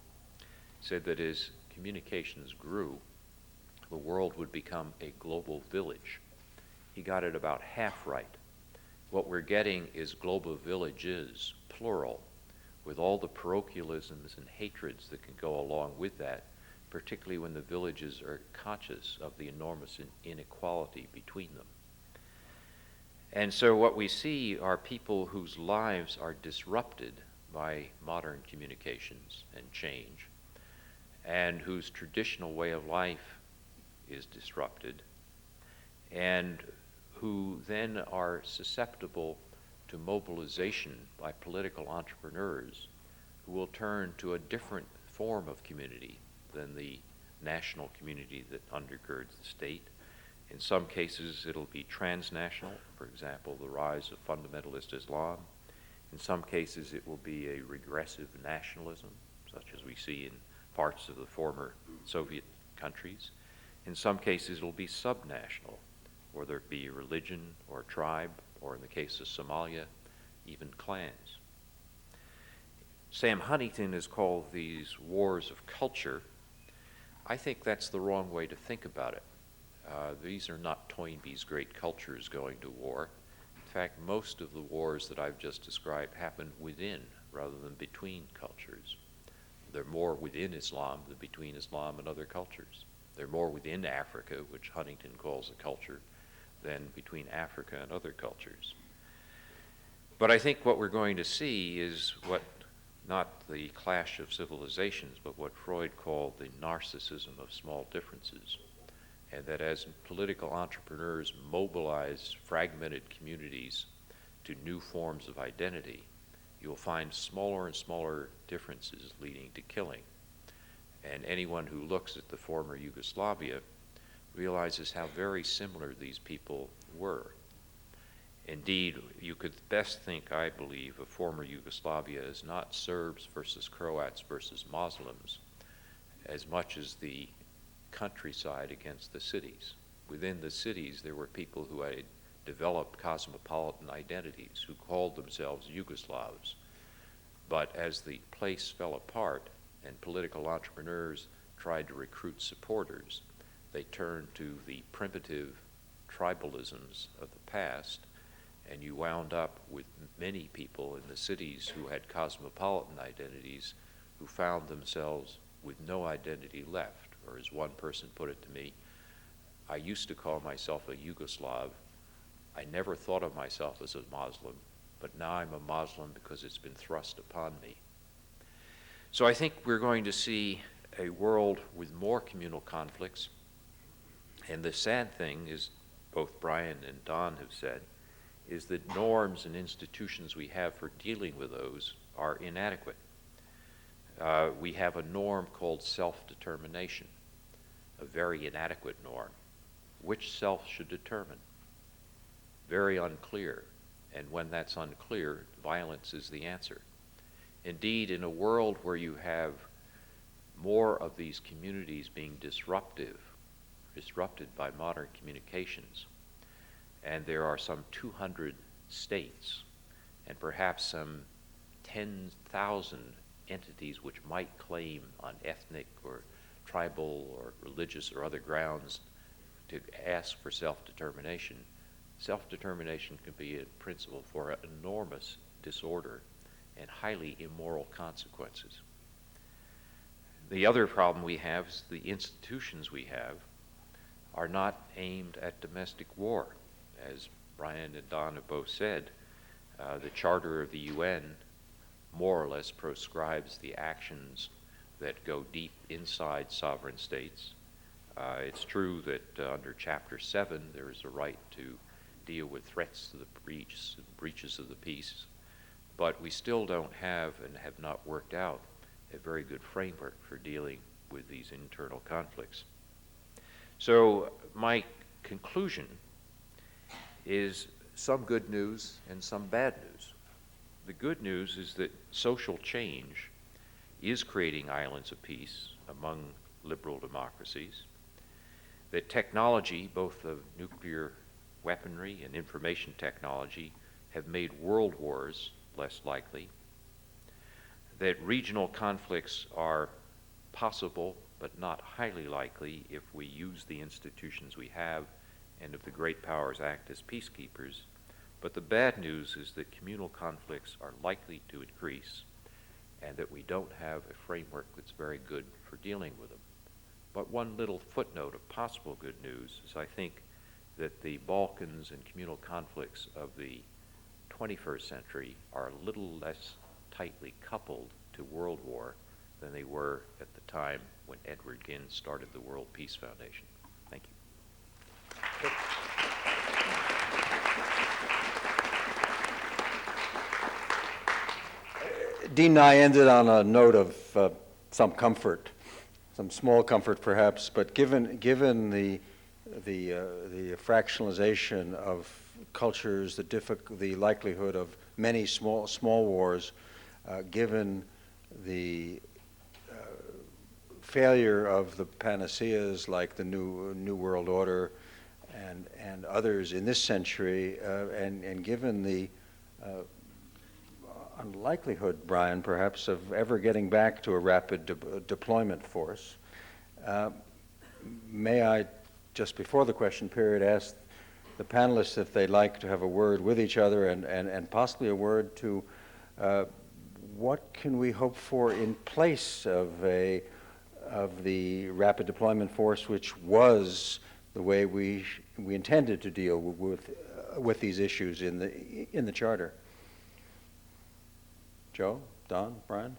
said that as communications grew, the world would become a global village. He got it about half right. What we're getting is global villages, plural, with all the parochialisms and hatreds that can go along with that, particularly when the villages are conscious of the enormous inequality between them. And so what we see are people whose lives are disrupted by modern communications and change, and whose traditional way of life is disrupted, and who then are susceptible to mobilization by political entrepreneurs who will turn to a different form of community than the national community that undergirds the state. In some cases, it'll be transnational, for example, the rise of fundamentalist Islam. In some cases, it will be a regressive nationalism, such as we see in parts of the former Soviet countries. In some cases, it'll be subnational, whether it be religion or tribe, or in the case of Somalia, even clans. Sam Huntington has called these wars of culture. I think that's the wrong way to think about it. These are not Toynbee's great cultures going to war. In fact, most of the wars that I've just described happen within rather than between cultures. They're more within Islam than between Islam and other cultures. They're more within Africa, which Huntington calls a culture, than between Africa and other cultures. But I think what we're going to see is what, not the clash of civilizations, but what Freud called the narcissism of small differences. And that as political entrepreneurs mobilize fragmented communities to new forms of identity, you'll find smaller and smaller differences leading to killing. And anyone who looks at the former Yugoslavia realizes how very similar these people were. Indeed, you could best think, I believe, of former Yugoslavia as not Serbs versus Croats versus Muslims, as much as the countryside against the cities. Within the cities, there were people who had developed cosmopolitan identities, who called themselves Yugoslavs. But as the place fell apart and political entrepreneurs tried to recruit supporters, they turned to the primitive tribalisms of the past, and you wound up with many people in the cities who had cosmopolitan identities who found themselves with no identity left. Or as one person put it to me, I used to call myself a Yugoslav. I never thought of myself as a Muslim, but now I'm a Muslim because it's been thrust upon me. So I think we're going to see a world with more communal conflicts. And the sad thing is, both Brian and Don have said, is that norms and institutions we have for dealing with those are inadequate. We have a norm called self-determination, a very inadequate norm. Which self should determine? Very unclear. And when that's unclear, violence is the answer. Indeed, in a world where you have more of these communities being disrupted by modern communications, and there are some 200 states and perhaps some 10,000 entities which might claim on ethnic or tribal or religious or other grounds to ask for self-determination. Self-determination can be a principle for an enormous disorder and highly immoral consequences. The other problem we have is the institutions we have are not aimed at domestic war. As Brian and Don have both said, the Charter of the UN more or less proscribes the actions that go deep inside sovereign states. It's true that under Chapter 7 there is a right to deal with threats to the breaches of the peace, but we still don't have and have not worked out a very good framework for dealing with these internal conflicts. So my conclusion is some good news and some bad news. The good news is that social change is creating islands of peace among liberal democracies, that technology, both of nuclear weaponry and information technology, have made world wars less likely, that regional conflicts are possible but not highly likely if we use the institutions we have and if the great powers act as peacekeepers. But the bad news is that communal conflicts are likely to increase and that we don't have a framework that's very good for dealing with them. But one little footnote of possible good news is I think that the Balkans and communal conflicts of the 21st century are a little less tightly coupled to world war than they were at the time when Edward Ginn started the World Peace Foundation. Thank you. Dean and I ended on a note of some comfort, some small comfort perhaps, but given the fractionalization of cultures, the likelihood of many small wars, given the failure of the panaceas like the New World Order and others in this century, and given the unlikelihood, Brian, perhaps, of ever getting back to a rapid deployment force, may I, just before the question period, ask the panelists if they'd like to have a word with each other and possibly a word to what can we hope for in place of the rapid deployment force, which was the way we intended to deal with these issues in the Charter. Joe, Don, Brian?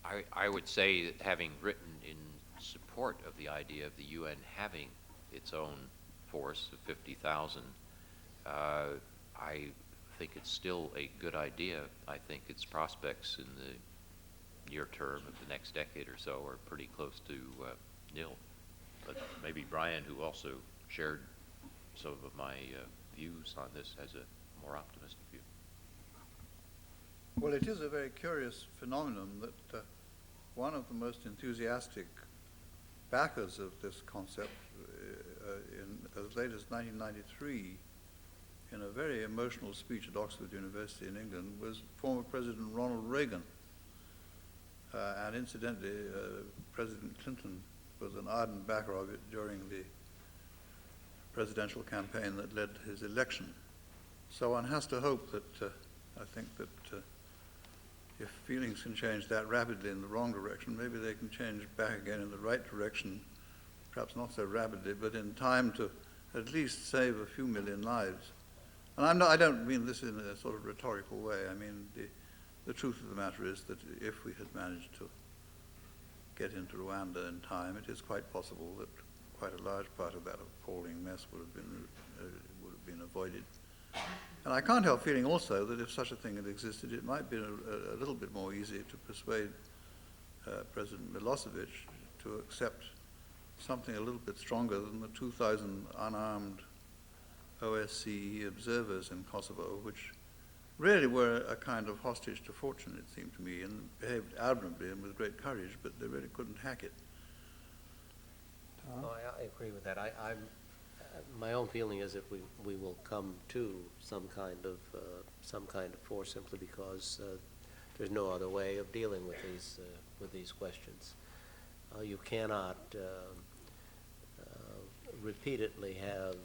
I would say that having written in support of the idea of the UN having its own force of 50,000, I think it's still a good idea. I think its prospects in the near term of the next decade or so are pretty close to nil. But maybe Brian, who also shared some of my views on this, has a more optimistic view. Well, it is a very curious phenomenon that one of the most enthusiastic backers of this concept as late as 1993 in a very emotional speech at Oxford University in England was former President Ronald Reagan. And incidentally, President Clinton was an ardent backer of it during the presidential campaign that led to his election. So one has to hope that, I think that if feelings can change that rapidly in the wrong direction, maybe they can change back again in the right direction, perhaps not so rapidly, but in time to at least save a few million lives. And I don't mean this in a sort of rhetorical way. I mean, the truth of the matter is that if we had managed to get into Rwanda in time, it is quite possible that quite a large part of that appalling mess would have been avoided. And I can't help feeling also that if such a thing had existed, it might be a little bit more easy to persuade President Milosevic to accept something a little bit stronger than the 2,000 unarmed OSCE observers in Kosovo, which really were a kind of hostage to fortune, it seemed to me, and behaved admirably and with great courage, but they really couldn't hack it. Oh, I agree with that. My own feeling is that we will come to some kind of force simply because there's no other way of dealing with these questions. You cannot repeatedly have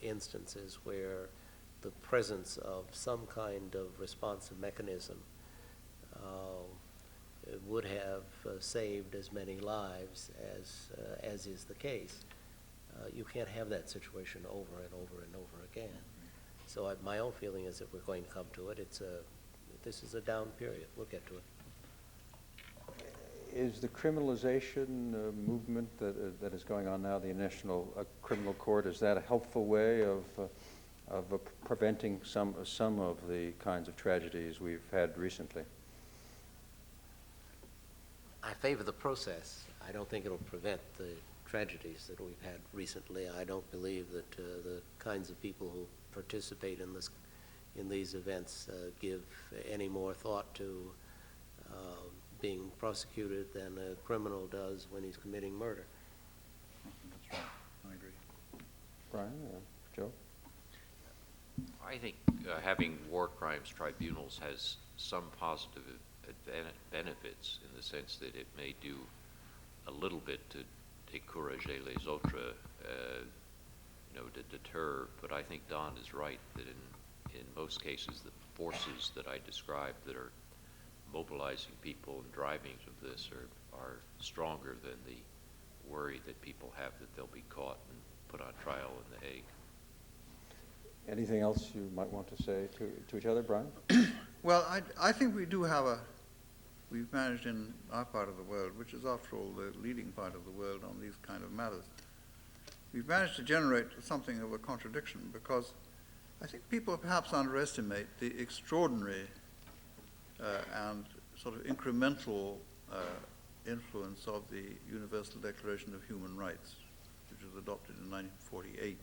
instances where the presence of some kind of responsive mechanism would have saved as many lives as is the case. You can't have that situation over and over and over again. So my own feeling is that we're going to come to it. This is a down period. We'll get to it. Is the criminalization movement that is going on now, the International Criminal Court, is that a helpful way of preventing some of the kinds of tragedies we've had recently? I favor the process. I don't think it'll prevent the tragedies that we've had recently. I don't believe that the kinds of people who participate in these events give any more thought to being prosecuted than a criminal does when he's committing murder. That's right. I agree. Brian or Joe? I think having war crimes tribunals has some positive benefits in the sense that it may do a little bit to décourager les autres, to deter. But I think Don is right that in most cases the forces that I described that are mobilizing people and driving of this are stronger than the worry that people have that they'll be caught and put on trial in The Hague. Anything else you might want to say to each other, Brian? Well, I think we do have we've managed in our part of the world, which is after all the leading part of the world on these kind of matters, we've managed to generate something of a contradiction, because I think people perhaps underestimate the extraordinary and sort of incremental influence of the Universal Declaration of Human Rights, which was adopted in 1948.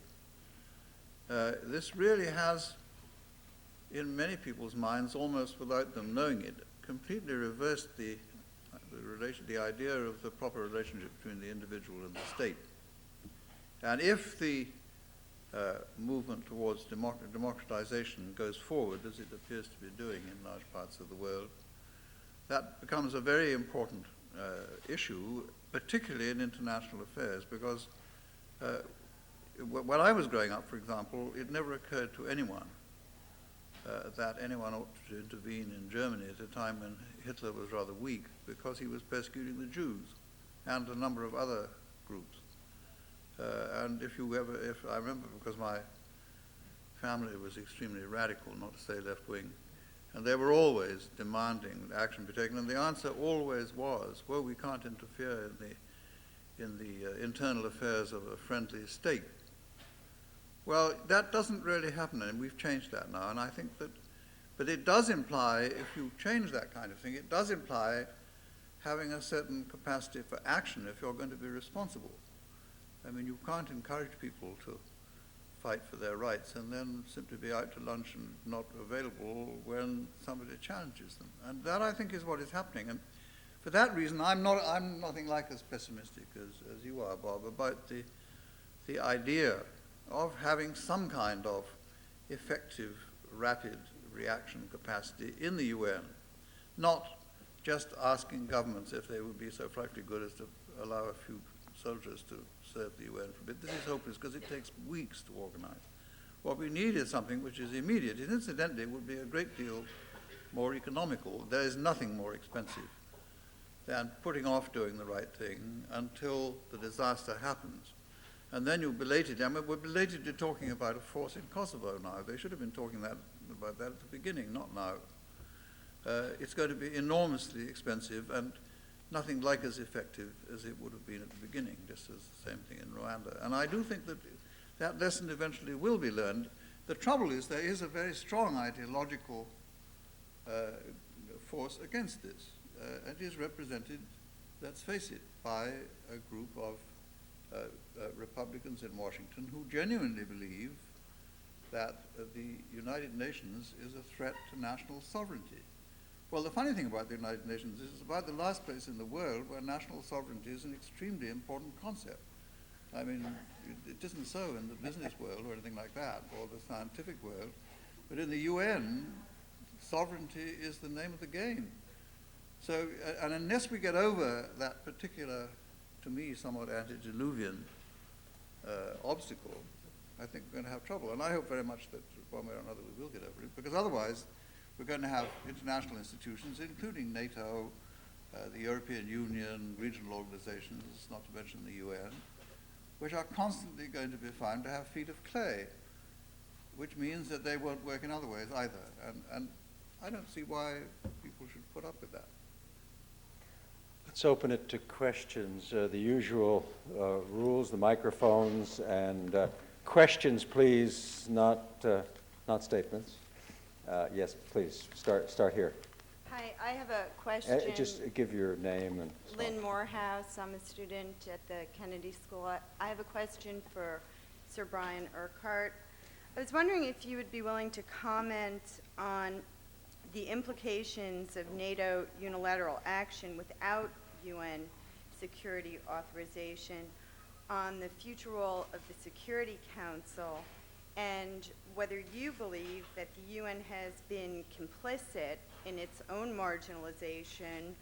This really has, in many people's minds, almost without them knowing it, completely reversed the idea of the proper relationship between the individual and the state. And if the movement towards democratization goes forward, as it appears to be doing in large parts of the world, that becomes a very important issue, particularly in international affairs, because when I was growing up, for example, it never occurred to anyone that anyone ought to intervene in Germany at a time when Hitler was rather weak, because he was persecuting the Jews and a number of other groups. And if I remember, because my family was extremely radical, not to say left-wing, and they were always demanding that action be taken, and the answer always was, well, we can't interfere in the internal affairs of a friendly state. Well, that doesn't really happen, and we've changed that now, and I think that, but it does imply, if you change that kind of thing, it does imply having a certain capacity for action if you're going to be responsible. I mean, you can't encourage people to fight for their rights and then simply be out to lunch and not available when somebody challenges them. And that, I think, is what is happening. And for that reason, I'm nothing like as pessimistic as you are, Bob, about the idea of having some kind of effective, rapid reaction capacity in the UN, not just asking governments if they would be so frightfully good as to allow a few soldiers to serve the UN for a bit. This is hopeless because it takes weeks to organize. What we need is something which is immediate. It incidentally would be a great deal more economical. There is nothing more expensive than putting off doing the right thing until the disaster happens. And then you're belated. I mean, we're belatedly talking about a force in Kosovo now. They should have been talking about that at the beginning, not now. It's going to be enormously expensive and nothing like as effective as it would have been at the beginning, just as the same thing in Rwanda. And I do think that that lesson eventually will be learned. The trouble is there is a very strong ideological force against this. It is represented, let's face it, by a group of Republicans in Washington who genuinely believe that the United Nations is a threat to national sovereignty. Well, the funny thing about the United Nations is it's about the last place in the world where national sovereignty is an extremely important concept. I mean, it isn't so in the business world or anything like that, or the scientific world, but in the UN, sovereignty is the name of the game. So, and unless we get over that particular, to me, somewhat antediluvian obstacle, I think we're going to have trouble. And I hope very much that one way or another we will get over it, because otherwise we're going to have international institutions, including NATO, the European Union, regional organizations, not to mention the UN, which are constantly going to be found to have feet of clay, which means that they won't work in other ways either. And I don't see why people should put up with that. Let's open it to questions. The usual rules, the microphones, and questions, please, not statements. Yes, please, start here. Hi, I have a question. Just give your name and... Lynn Morehouse, I'm a student at the Kennedy School. I have a question for Sir Brian Urquhart. I was wondering if you would be willing to comment on the implications of NATO unilateral action without UN security authorization on the future role of the Security Council, and whether you believe that the UN has been complicit in its own marginalization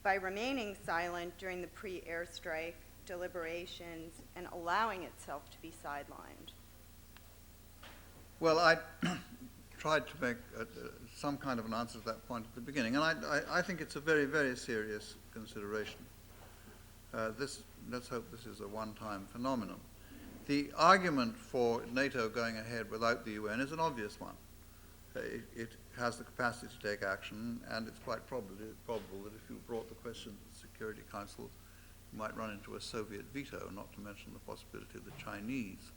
by remaining silent during the pre-airstrike deliberations and allowing itself to be sidelined. Well, I tried to make some kind of an answer to that point at the beginning, and I think it's a very, very serious consideration. Let's hope this is a one-time phenomenon. The argument for NATO going ahead without the UN is an obvious one. It has the capacity to take action, and it's quite probable that if you brought the question to the Security Council, you might run into a Soviet veto, not to mention the possibility of the Chinese,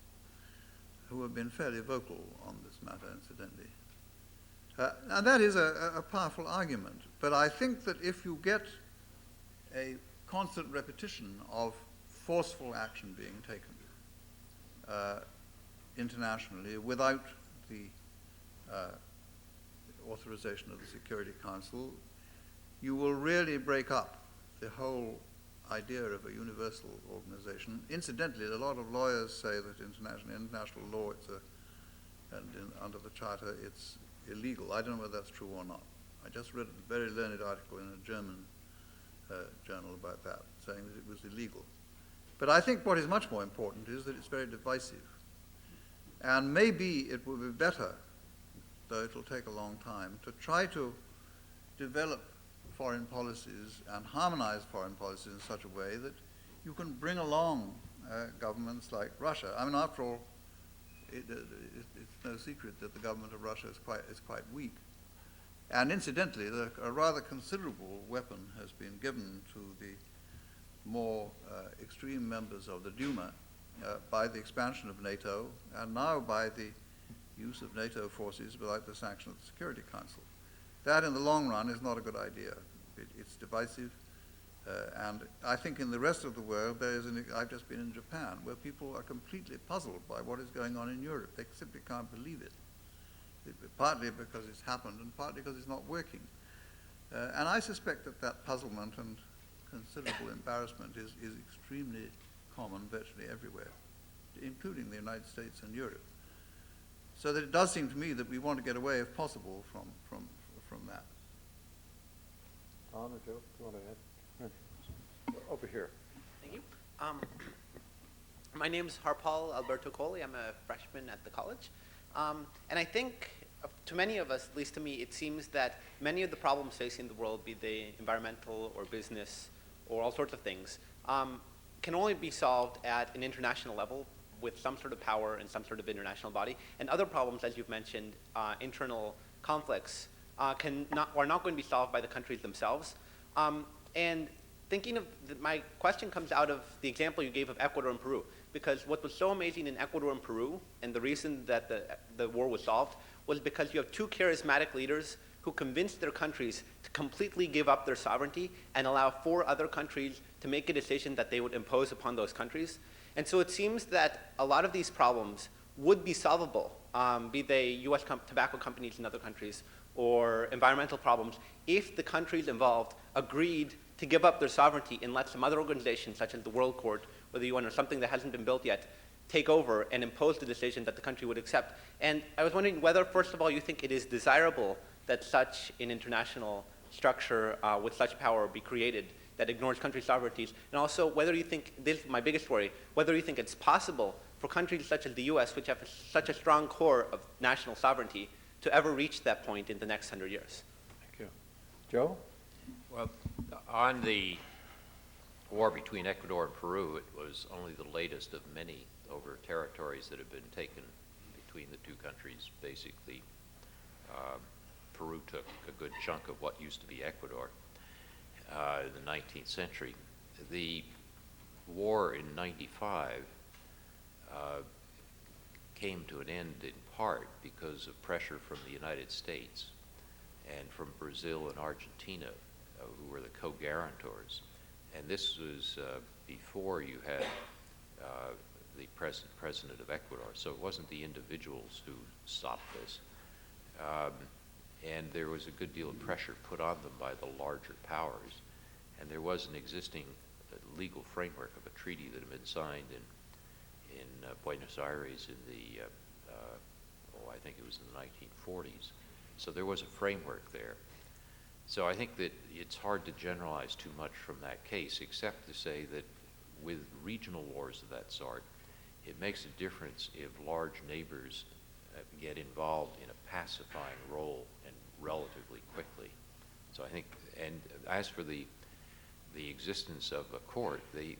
who have been fairly vocal on this matter, incidentally. And that is a powerful argument. But I think that if you get a constant repetition of forceful action being taken internationally without the authorization of the Security Council, you will really break up the whole idea of a universal organization. Incidentally, a lot of lawyers say that international law, under the Charter, it's illegal. I don't know whether that's true or not. I just read a very learned article in a German journal about that, saying that it was illegal. But I think what is much more important is that it's very divisive. And maybe it will be better, though it will take a long time, to try to develop foreign policies and harmonize foreign policies in such a way that you can bring along governments like Russia. I mean, after all, it's no secret that the government of Russia is quite weak. And incidentally, a rather considerable weapon has been given to the more extreme members of the Duma by the expansion of NATO, and now by the use of NATO forces without the sanction of the Security Council. That, in the long run, is not a good idea. It's divisive, and I think in the rest of the world, I've just been in Japan, where people are completely puzzled by what is going on in Europe. They simply can't believe it, partly because it's happened and partly because it's not working. And I suspect that puzzlement and considerable embarrassment is extremely common virtually everywhere, including the United States and Europe. So that it does seem to me that we want to get away, if possible, from that. Don or Joe, do you want to add? Over here. Thank you. My name is Harpal Alberto Coley. I'm a freshman at the college. And I think to many of us, at least to me, it seems that many of the problems facing the world, be they environmental or business or all sorts of things, can only be solved at an international level with some sort of power and some sort of international body. And other problems, as you've mentioned, internal conflicts, are not going to be solved by the countries themselves. And thinking of, my question comes out of the example you gave of Ecuador and Peru, because what was so amazing in Ecuador and Peru, and the reason that the war was solved, was because you have two charismatic leaders who convinced their countries to completely give up their sovereignty and allow 4 other countries to make a decision that they would impose upon those countries. And so it seems that a lot of these problems would be solvable, be they US tobacco companies in other countries or environmental problems, if the countries involved agreed to give up their sovereignty and let some other organizations, such as the World Court or the UN or something that hasn't been built yet, take over and impose the decision that the country would accept. And I was wondering whether, first of all, you think it is desirable that such an international structure with such power be created that ignores country sovereignties, and also whether you think, this is my biggest worry, whether you think it's possible for countries such as the US, which have such a strong core of national sovereignty, to ever reach that point in the next 100 years. Thank you. Joe? Well, on the war between Ecuador and Peru, it was only the latest of many over territories that have been taken between the two countries. Basically, Peru took a good chunk of what used to be Ecuador in the 19th century. The war in '95 came to an end in part because of pressure from the United States and from Brazil and Argentina, who were the co-guarantors. And this was before you had the president of Ecuador, so it wasn't the individuals who stopped this. And there was a good deal of pressure put on them by the larger powers. And there was an existing legal framework of a treaty that had been signed in Buenos Aires in the, I think it was in the 1940s. So there was a framework there. So I think that it's hard to generalize too much from that case, except to say that with regional wars of that sort, it makes a difference if large neighbors get involved in a pacifying role and relatively quickly. So I think, and as for the existence of a court, they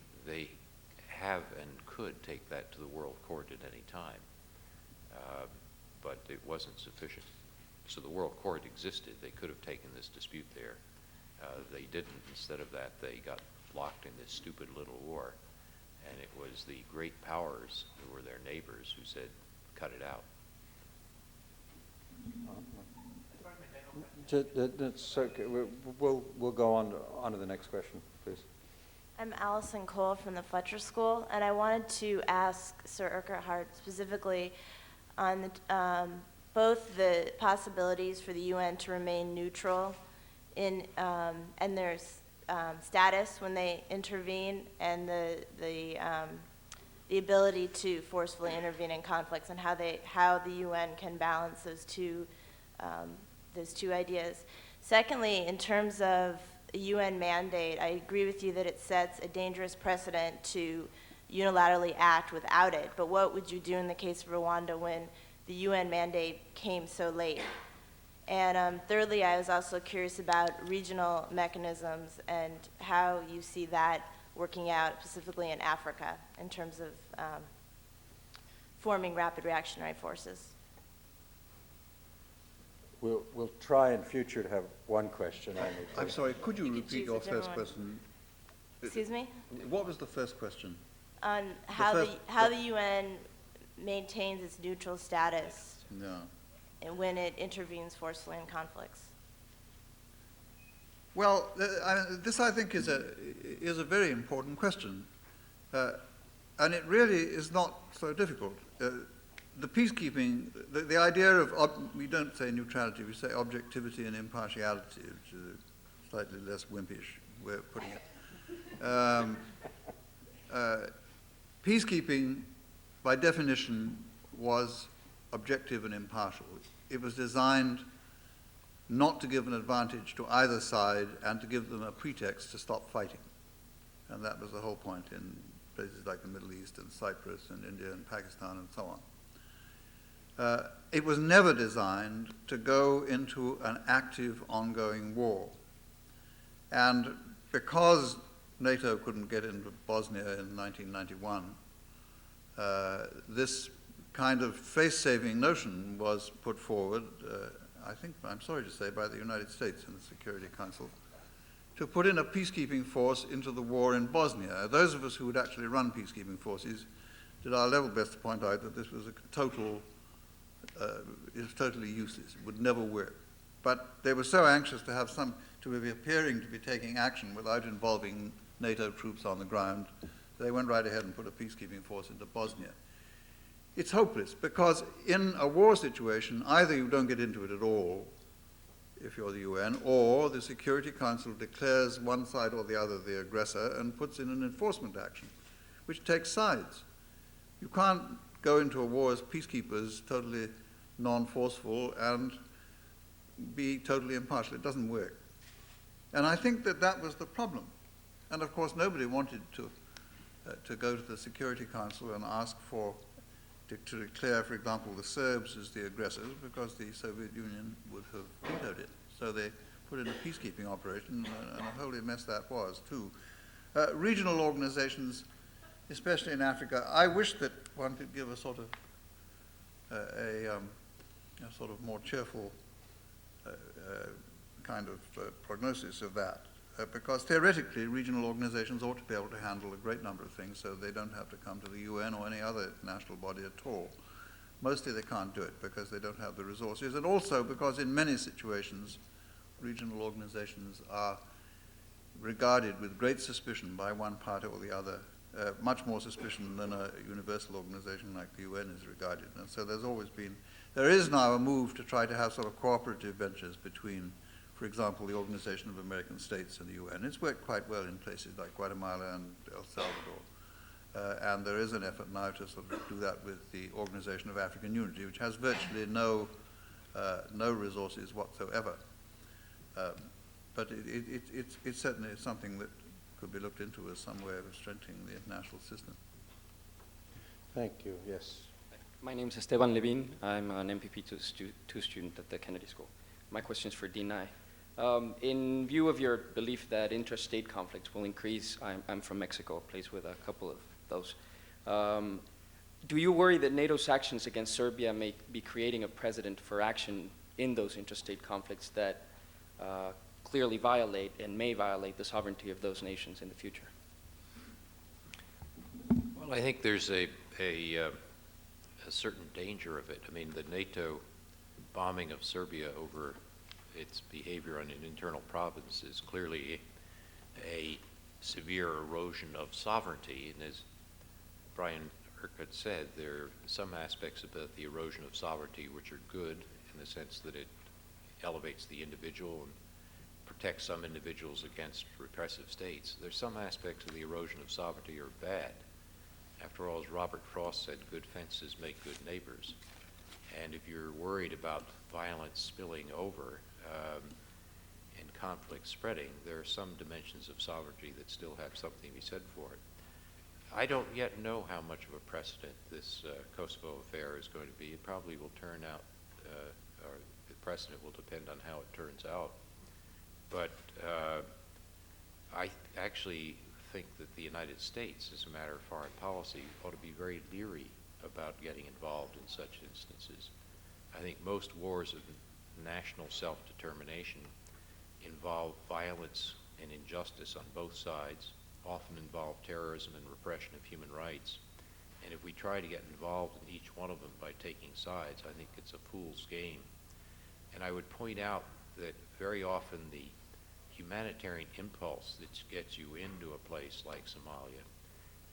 have and could take that to the World Court at any time, but it wasn't sufficient. So the World Court existed. They could have taken this dispute there. They didn't. Instead of that, they got locked in this stupid little war. And it was the great powers who were their neighbors who said, cut it out. It's okay. We'll go on to the next question, please. I'm Allison Cole from the Fletcher School, and I wanted to ask Sir Urquhart specifically on both the possibilities for the UN to remain neutral in and their status when they intervene, and the ability to forcefully intervene in conflicts, and how the UN can balance those two ideas. Secondly, in terms of a UN mandate, I agree with you that it sets a dangerous precedent to unilaterally act without it. But what would you do in the case of Rwanda when the UN mandate came so late? And thirdly, I was also curious about regional mechanisms and how you see that working out specifically in Africa in terms of forming rapid reactionary forces. We'll try in future to have one question only. I'm sorry, could you You could repeat choose your a different first one. question? Excuse me? What was the first question? On how the UN maintains its neutral status No. and when it intervenes forcefully in conflicts. Well, this I think is a very important question, and it really is not so difficult. The peacekeeping, the idea of, we don't say neutrality, we say objectivity and impartiality, which is a slightly less wimpish way of putting it. Peacekeeping, by definition, was objective and impartial. It was designed not to give an advantage to either side and to give them a pretext to stop fighting. And that was the whole point in places like the Middle East and Cyprus and India and Pakistan and so on. It was never designed to go into an active, ongoing war. And because NATO couldn't get into Bosnia in 1991, this kind of face-saving notion was put forward, I think, I'm sorry to say, by the United States in the Security Council, to put in a peacekeeping force into the war in Bosnia. Those of us who would actually run peacekeeping forces did our level best to point out that this was totally useless. It would never work. But they were so anxious to have to be appearing to be taking action without involving NATO troops on the ground, they went right ahead and put a peacekeeping force into Bosnia. It's hopeless, because in a war situation, either you don't get into it at all, if you're the UN, or the Security Council declares one side or the other the aggressor and puts in an enforcement action, which takes sides. You can't go into a war as peacekeepers, totally non-forceful, and be totally impartial. It doesn't work. And I think that that was the problem. And of course, nobody wanted to go to the Security Council and ask to declare, for example, the Serbs as the aggressors, because the Soviet Union would have vetoed it. So they put in a peacekeeping operation, and a holy mess that was, too. Regional organizations, especially in Africa, I wish that one could give a sort of a sort of more cheerful kind of prognosis of that. Because theoretically, regional organizations ought to be able to handle a great number of things, so they don't have to come to the UN or any other international body at all. Mostly they can't do it because they don't have the resources, and also because in many situations, regional organizations are regarded with great suspicion by one party or the other, much more suspicion than a universal organization like the UN is regarded. And so there is now a move to try to have sort of cooperative ventures between, for example, the Organization of American States and the UN. It's worked quite well in places like Guatemala and El Salvador. And there is an effort now to sort of do that with the Organization of African Unity, which has virtually no resources whatsoever. But it's certainly something that could be looked into as some way of strengthening the international system. Thank you. Yes. My name is Esteban Levin. I'm an MPP2 student at the Kennedy School. My question is for Dean Nye. In view of your belief that interstate conflicts will increase, I'm from Mexico, a place with a couple of those. Do you worry that NATO's actions against Serbia may be creating a precedent for action in those interstate conflicts that clearly violate and may violate the sovereignty of those nations in the future? Well, I think there's a certain danger of it. I mean, the NATO bombing of Serbia over its behavior on an internal province is clearly a severe erosion of sovereignty. And as Brian Urquhart said, there are some aspects about the erosion of sovereignty which are good in the sense that it elevates the individual and protects some individuals against repressive states. There's some aspects of the erosion of sovereignty are bad. After all, as Robert Frost said, good fences make good neighbors. And if you're worried about violence spilling over and conflict spreading, there are some dimensions of sovereignty that still have something to be said for it. I don't yet know how much of a precedent this Kosovo affair is going to be. It probably will turn out, or the precedent will depend on how it turns out. But I actually think that the United States, as a matter of foreign policy, ought to be very leery about getting involved in such instances. I think most wars of national self-determination involve violence and injustice on both sides, often involve terrorism and repression of human rights. And if we try to get involved in each one of them by taking sides, I think it's a fool's game. And I would point out that very often the humanitarian impulse that gets you into a place like Somalia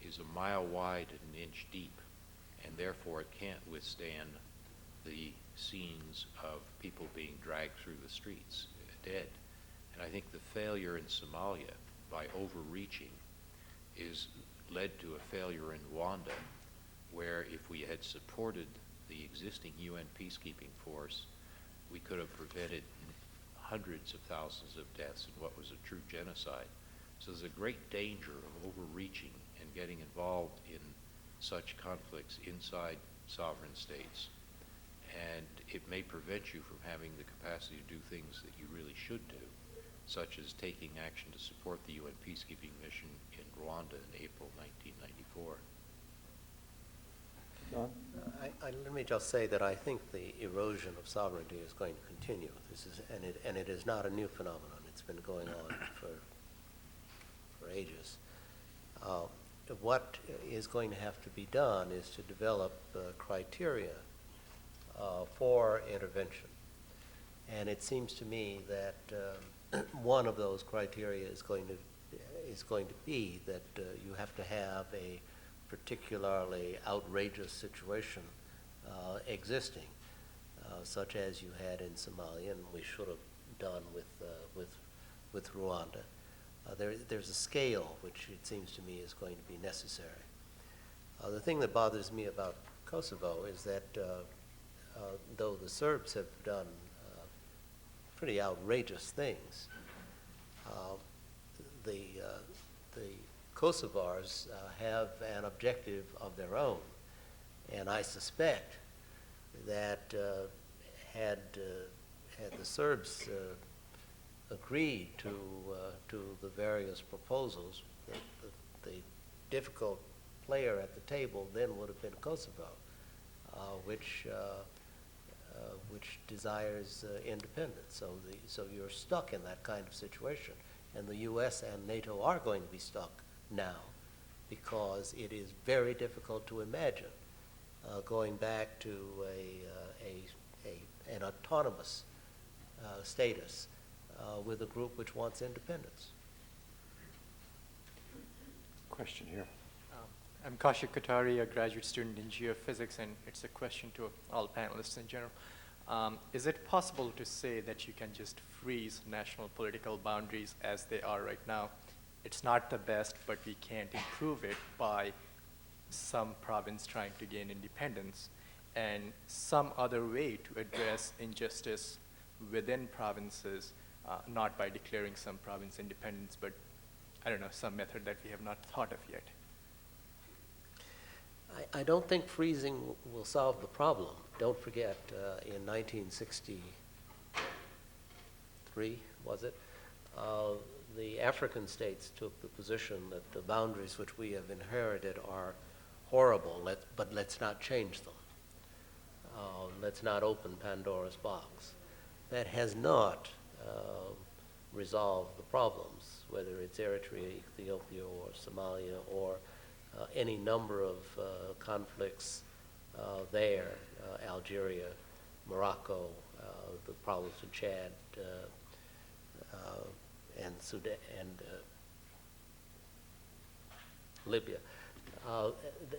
is a mile wide and an inch deep, and therefore it can't withstand the scenes of people being dragged through the streets dead. And I think the failure in Somalia by overreaching is led to a failure in Rwanda, where if we had supported the existing UN peacekeeping force, we could have prevented hundreds of thousands of deaths in what was a true genocide. So there's a great danger of overreaching and getting involved in such conflicts inside sovereign states. And it may prevent you from having the capacity to do things that you really should do, such as taking action to support the UN peacekeeping mission in Rwanda in April 1994. John? Let me just say that I think the erosion of sovereignty is going to continue. And it is not a new phenomenon. It's been going on for ages. What is going to have to be done is to develop criteria for intervention. And it seems to me that one of those criteria is going to be that you have to have a particularly outrageous situation existing, such as you had in Somalia, and we should have done with Rwanda. There's a scale which it seems to me is going to be necessary. The thing that bothers me about Kosovo is that though the Serbs have done pretty outrageous things, the Kosovars have an objective of their own, and I suspect that had the Serbs agreed to the various proposals, the difficult player at the table then would have been Kosovo, which desires independence. So you're stuck in that kind of situation, and the U.S. and NATO are going to be stuck now, because it is very difficult to imagine going back to an autonomous status with a group which wants independence. Question here. I'm Kaushik Kothari, a graduate student in geophysics, and it's a question to all panelists in general. Is it possible to say that you can just freeze national political boundaries as they are right now? It's not the best, but we can't improve it by some province trying to gain independence, and some other way to address injustice within provinces, not by declaring some province independence, but I don't know, some method that we have not thought of yet. I don't think freezing will solve the problem. Don't forget, in 1963, was it? The African states took the position that the boundaries which we have inherited are horrible, but let's not change them. Let's not open Pandora's box. That has not resolved the problems, whether it's Eritrea, Ethiopia, or Somalia, or any number of conflicts there, Algeria, Morocco, the problems in Chad, and Sudan, and Libya.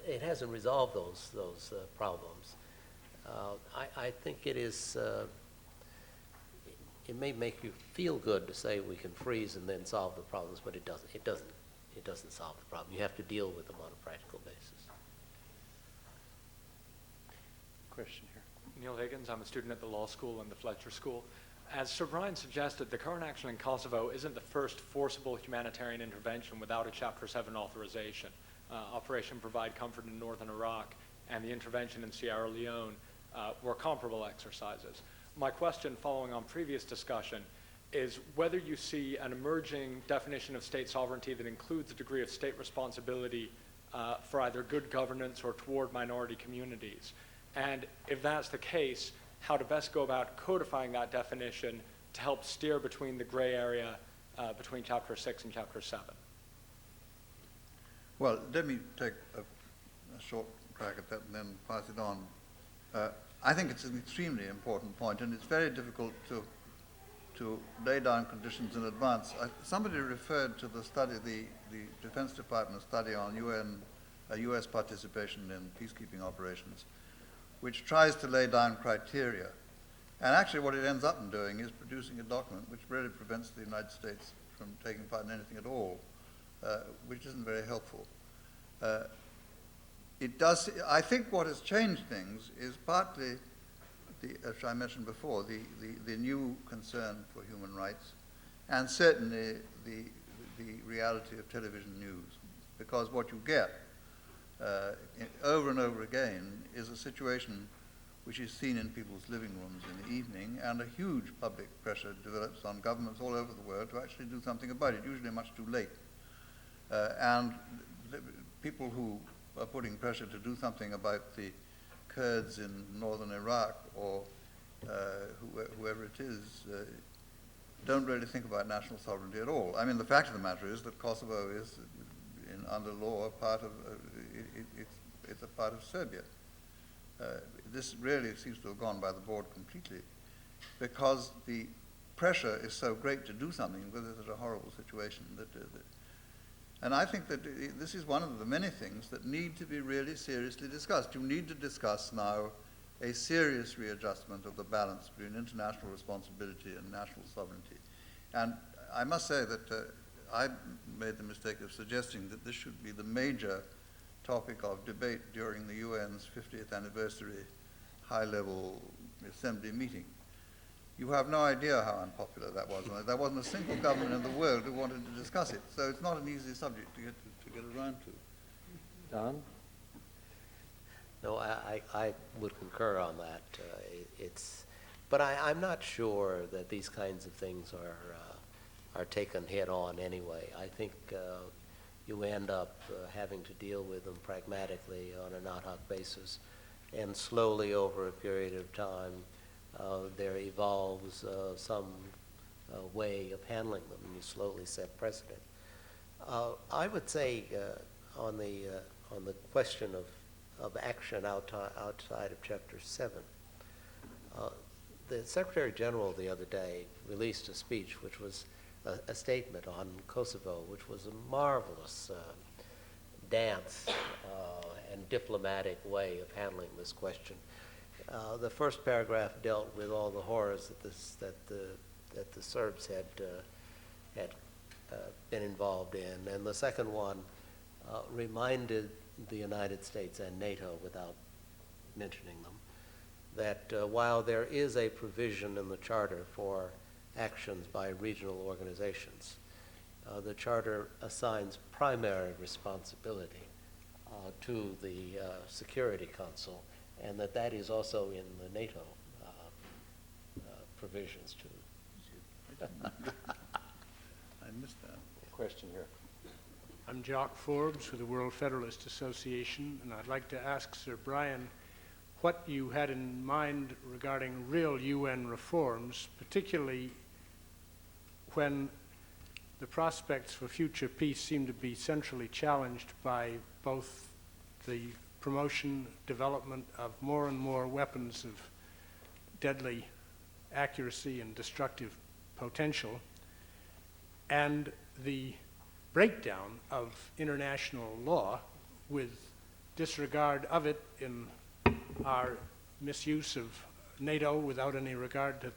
It hasn't resolved those problems. I think it is. It may make you feel good to say we can freeze and then solve the problems, but it doesn't. It doesn't solve the problem. You have to deal with them on a practical basis. Question here. Neil Higgins, I'm a student at the law school and the Fletcher School. As Sir Brian suggested, the current action in Kosovo isn't the first forcible humanitarian intervention without a Chapter 7 authorization. Operation Provide Comfort in northern Iraq and the intervention in Sierra Leone were comparable exercises. My question, following on previous discussion, is whether you see an emerging definition of state sovereignty that includes a degree of state responsibility for either good governance or toward minority communities. And if that's the case, how to best go about codifying that definition to help steer between the gray area between Chapter 6 and Chapter 7. Well, let me take a short crack at that and then pass it on. I think it's an extremely important point, and it's very difficult to lay down conditions in advance. Somebody referred to the study, the Defense Department study on U.S. participation in peacekeeping operations, which tries to lay down criteria. And actually what it ends up in doing is producing a document which really prevents the United States from taking part in anything at all, which isn't very helpful. it does, I think what has changed things is partly, as I mentioned before, the new concern for human rights, and certainly the reality of television news. Because what you get over and over again is a situation which is seen in people's living rooms in the evening, and a huge public pressure develops on governments all over the world to actually do something about it, usually much too late. And the people who are putting pressure to do something about the Kurds in northern Iraq, or whoever it is, don't really think about national sovereignty at all. I mean, the fact of the matter is that Kosovo is, under law, part of, it's a part of Serbia. This really seems to have gone by the board completely, because the pressure is so great to do something because it's a horrible situation. And I think that this is one of the many things that need to be really seriously discussed. You need to discuss now a serious readjustment of the balance between international responsibility and national sovereignty. And I must say that I made the mistake of suggesting that this should be the major topic of debate during the UN's 50th anniversary high-level assembly meeting. You have no idea how unpopular that was. There wasn't a single government in the world who wanted to discuss it. So it's not an easy subject to get around to. Don? No, I would concur on that. But I'm not sure that these kinds of things are taken head on anyway. I think you end up having to deal with them pragmatically on an ad hoc basis, and slowly over a period of time there evolves some way of handling them, and you slowly set precedent. I would say on the question of action outside of Chapter 7, the Secretary General the other day released a speech which was a statement on Kosovo, which was a marvelous dance and diplomatic way of handling this question. The first paragraph dealt with all the horrors that the Serbs had been involved in, and the second one reminded the United States and NATO, without mentioning them, that while there is a provision in the Charter for actions by regional organizations, the Charter assigns primary responsibility to the Security Council, and that is also in the NATO provisions too. I missed that. Question here. I'm Jock Forbes with the World Federalist Association, and I'd like to ask Sir Brian what you had in mind regarding real UN reforms, particularly when the prospects for future peace seem to be centrally challenged by both the promotion, development of more and more weapons of deadly accuracy and destructive potential, and the breakdown of international law with disregard of it in our misuse of NATO without any regard to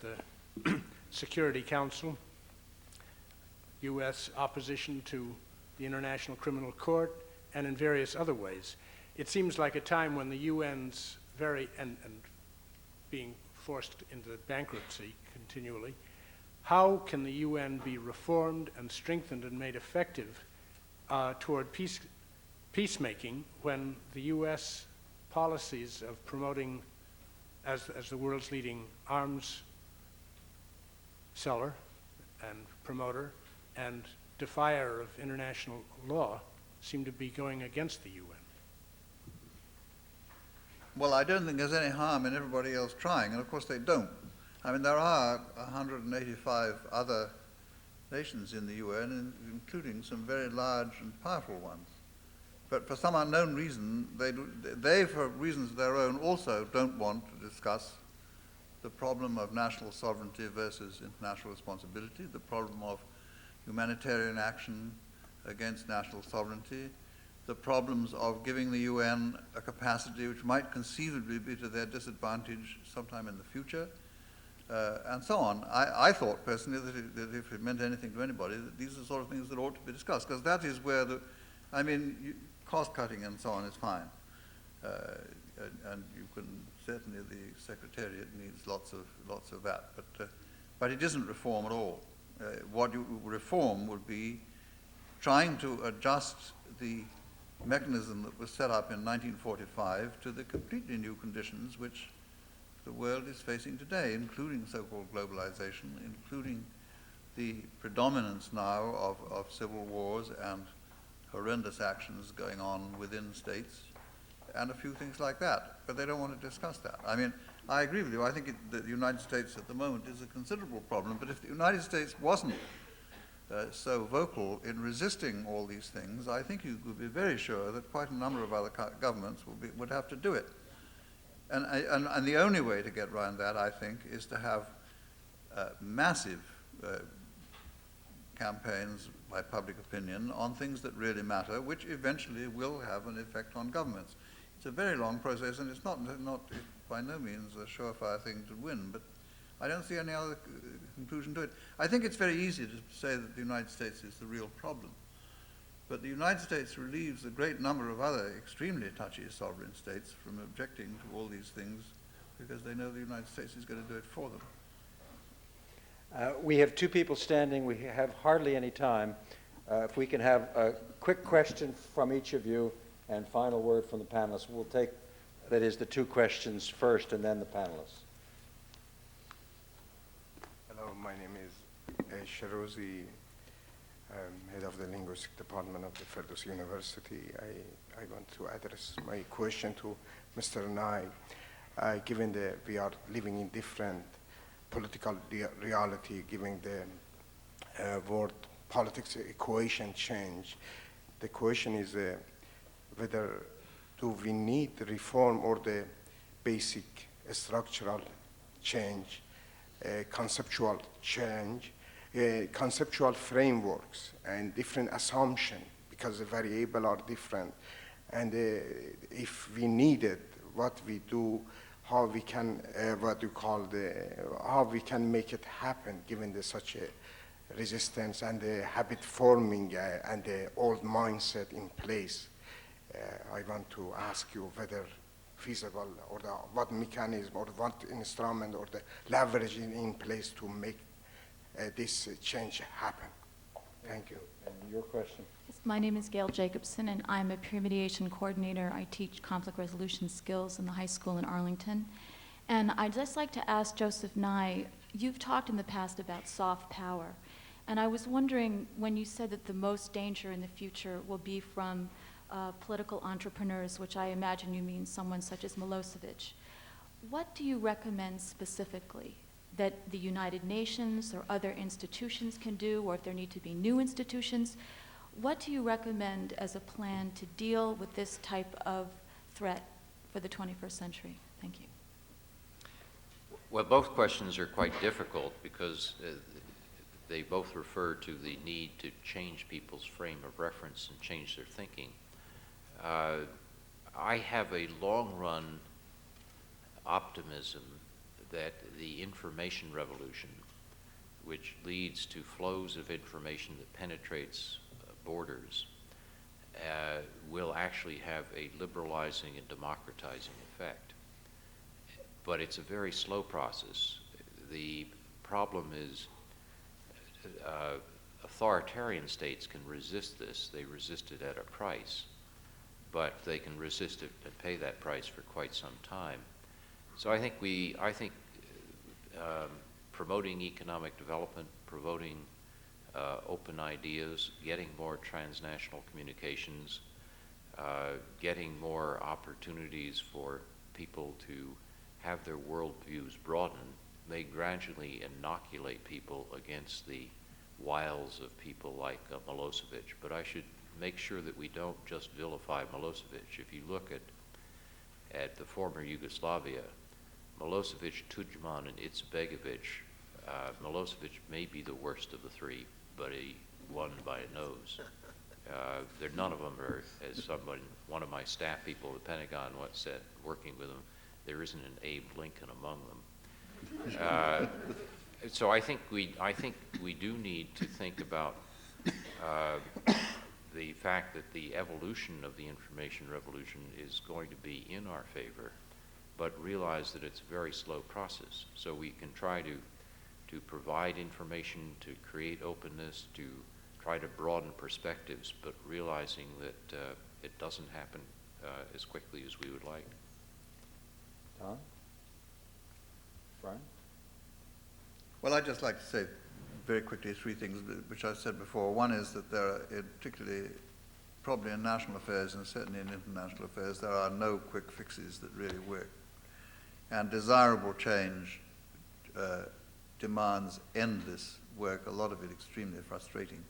the Security Council, U.S. opposition to the International Criminal Court, and in various other ways. It seems like a time when the UN's and being forced into bankruptcy continually. How can the UN be reformed and strengthened and made effective toward peacemaking when the U.S. policies of promoting as the world's leading arms seller and promoter and defier of international law seem to be going against the UN? Well, I don't think there's any harm in everybody else trying, and of course they don't. I mean, there are 185 other nations in the UN, including some very large and powerful ones. But for some unknown reason, they, for reasons of their own, also don't want to discuss the problem of national sovereignty versus international responsibility, the problem of humanitarian action against national sovereignty, the problems of giving the UN a capacity which might conceivably be to their disadvantage sometime in the future, and so on. I thought personally that if it meant anything to anybody, that these are the sort of things that ought to be discussed, because that is where cost cutting and so on is fine. and you can certainly, the Secretariat needs lots of that, but it isn't reform at all. What you reform would be trying to adjust the mechanism that was set up in 1945 to the completely new conditions which the world is facing today, including so-called globalization, including the predominance now of civil wars and horrendous actions going on within states, and a few things like that. But they don't want to discuss that. I mean, I agree with you. I think that the United States at the moment is a considerable problem, but if the United States wasn't so vocal in resisting all these things, I think you could be very sure that quite a number of other governments would have to do it. And the only way to get around that, I think, is to have massive campaigns by public opinion on things that really matter, which eventually will have an effect on governments. It's a very long process, and it's not by no means a surefire thing to win, but I don't see any other conclusion to it. I think it's very easy to say that the United States is the real problem, but the United States relieves a great number of other extremely touchy sovereign states from objecting to all these things because they know the United States is going to do it for them. We have two people standing. We have hardly any time. If we can have a quick question from each of you and final word from the panelists. We'll take, that is, the two questions first and then the panelists. Hello, my name is Sharozi, head of the linguistic department of the Firdaus University. I want to address my question to Mr. Nye. Given that we are living in different political reality, given the world politics equation change, the question is whether do we need reform or the basic structural change, conceptual change, conceptual frameworks and different assumptions because the variables are different. And if we need it, what we do, how we can, how we can make it happen given such a resistance and the habit forming and the old mindset in place. I want to ask you whether feasible or what mechanism or what instrument or the leverage in place to make this change happen. Thank you. And your question? My name is Gail Jacobson, and I'm a peer mediation coordinator. I teach conflict resolution skills in the high school in Arlington. And I'd just like to ask Joseph Nye, you've talked in the past about soft power. And I was wondering, when you said that the most danger in the future will be from political entrepreneurs, which I imagine you mean someone such as Milosevic, what do you recommend specifically that the United Nations or other institutions can do, or if there need to be new institutions? What do you recommend as a plan to deal with this type of threat for the 21st century? Thank you. Well, both questions are quite difficult because they both refer to the need to change people's frame of reference and change their thinking. I have a long-run optimism that the information revolution, which leads to flows of information that penetrates borders, will actually have a liberalizing and democratizing effect. But it's a very slow process. The problem is authoritarian states can resist this. They resist it at a price, but they can resist it and pay that price for quite some time. So I think promoting economic development, promoting open ideas, getting more transnational communications, getting more opportunities for people to have their worldviews broaden may gradually inoculate people against the wiles of people like Milosevic. But I should make sure that we don't just vilify Milosevic. If you look at the former Yugoslavia, Milosevic, Tudjman, and Izetbegovic, Milosevic may be the worst of the three, but he won by a nose. None of them are, as one of my staff people at the Pentagon once said, working with them, there isn't an Abe Lincoln among them. So I think we do need to think about the fact that the evolution of the information revolution is going to be in our favor, but realize that it's a very slow process. So we can try to provide information, to create openness, to try to broaden perspectives, but realizing that it doesn't happen as quickly as we would like. Don? Brian? Well, I'd just like to say very quickly three things which I said before. One is that there are, particularly probably in national affairs and certainly in international affairs, there are no quick fixes that really work. And desirable change demands endless work, a lot of it extremely frustrating.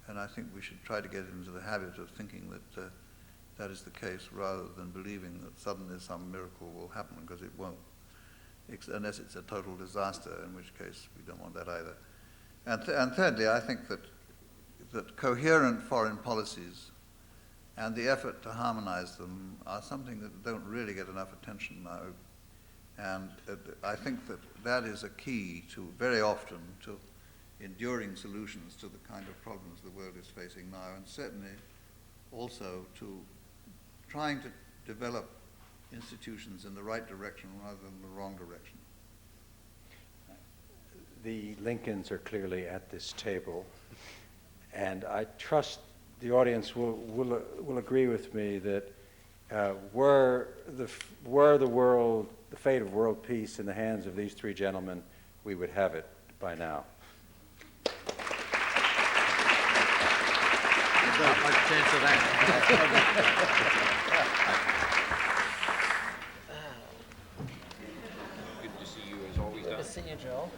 And I think we should try to get into the habit of thinking that that is the case rather than believing that suddenly some miracle will happen, because it won't, unless it's a total disaster, in which case we don't want that either. And thirdly, I think that coherent foreign policies and the effort to harmonize them are something that don't really get enough attention now. And I think that is a key to, very often, to enduring solutions to the kind of problems the world is facing now, and certainly also to trying to develop institutions in the right direction rather than the wrong direction. The Lincolns are clearly at this table, and I trust the audience will agree with me that were the fate of world peace in the hands of these three gentlemen, we would have it by now. Not much chance of that. Good to see you as always, Don. Good to see you, Joe.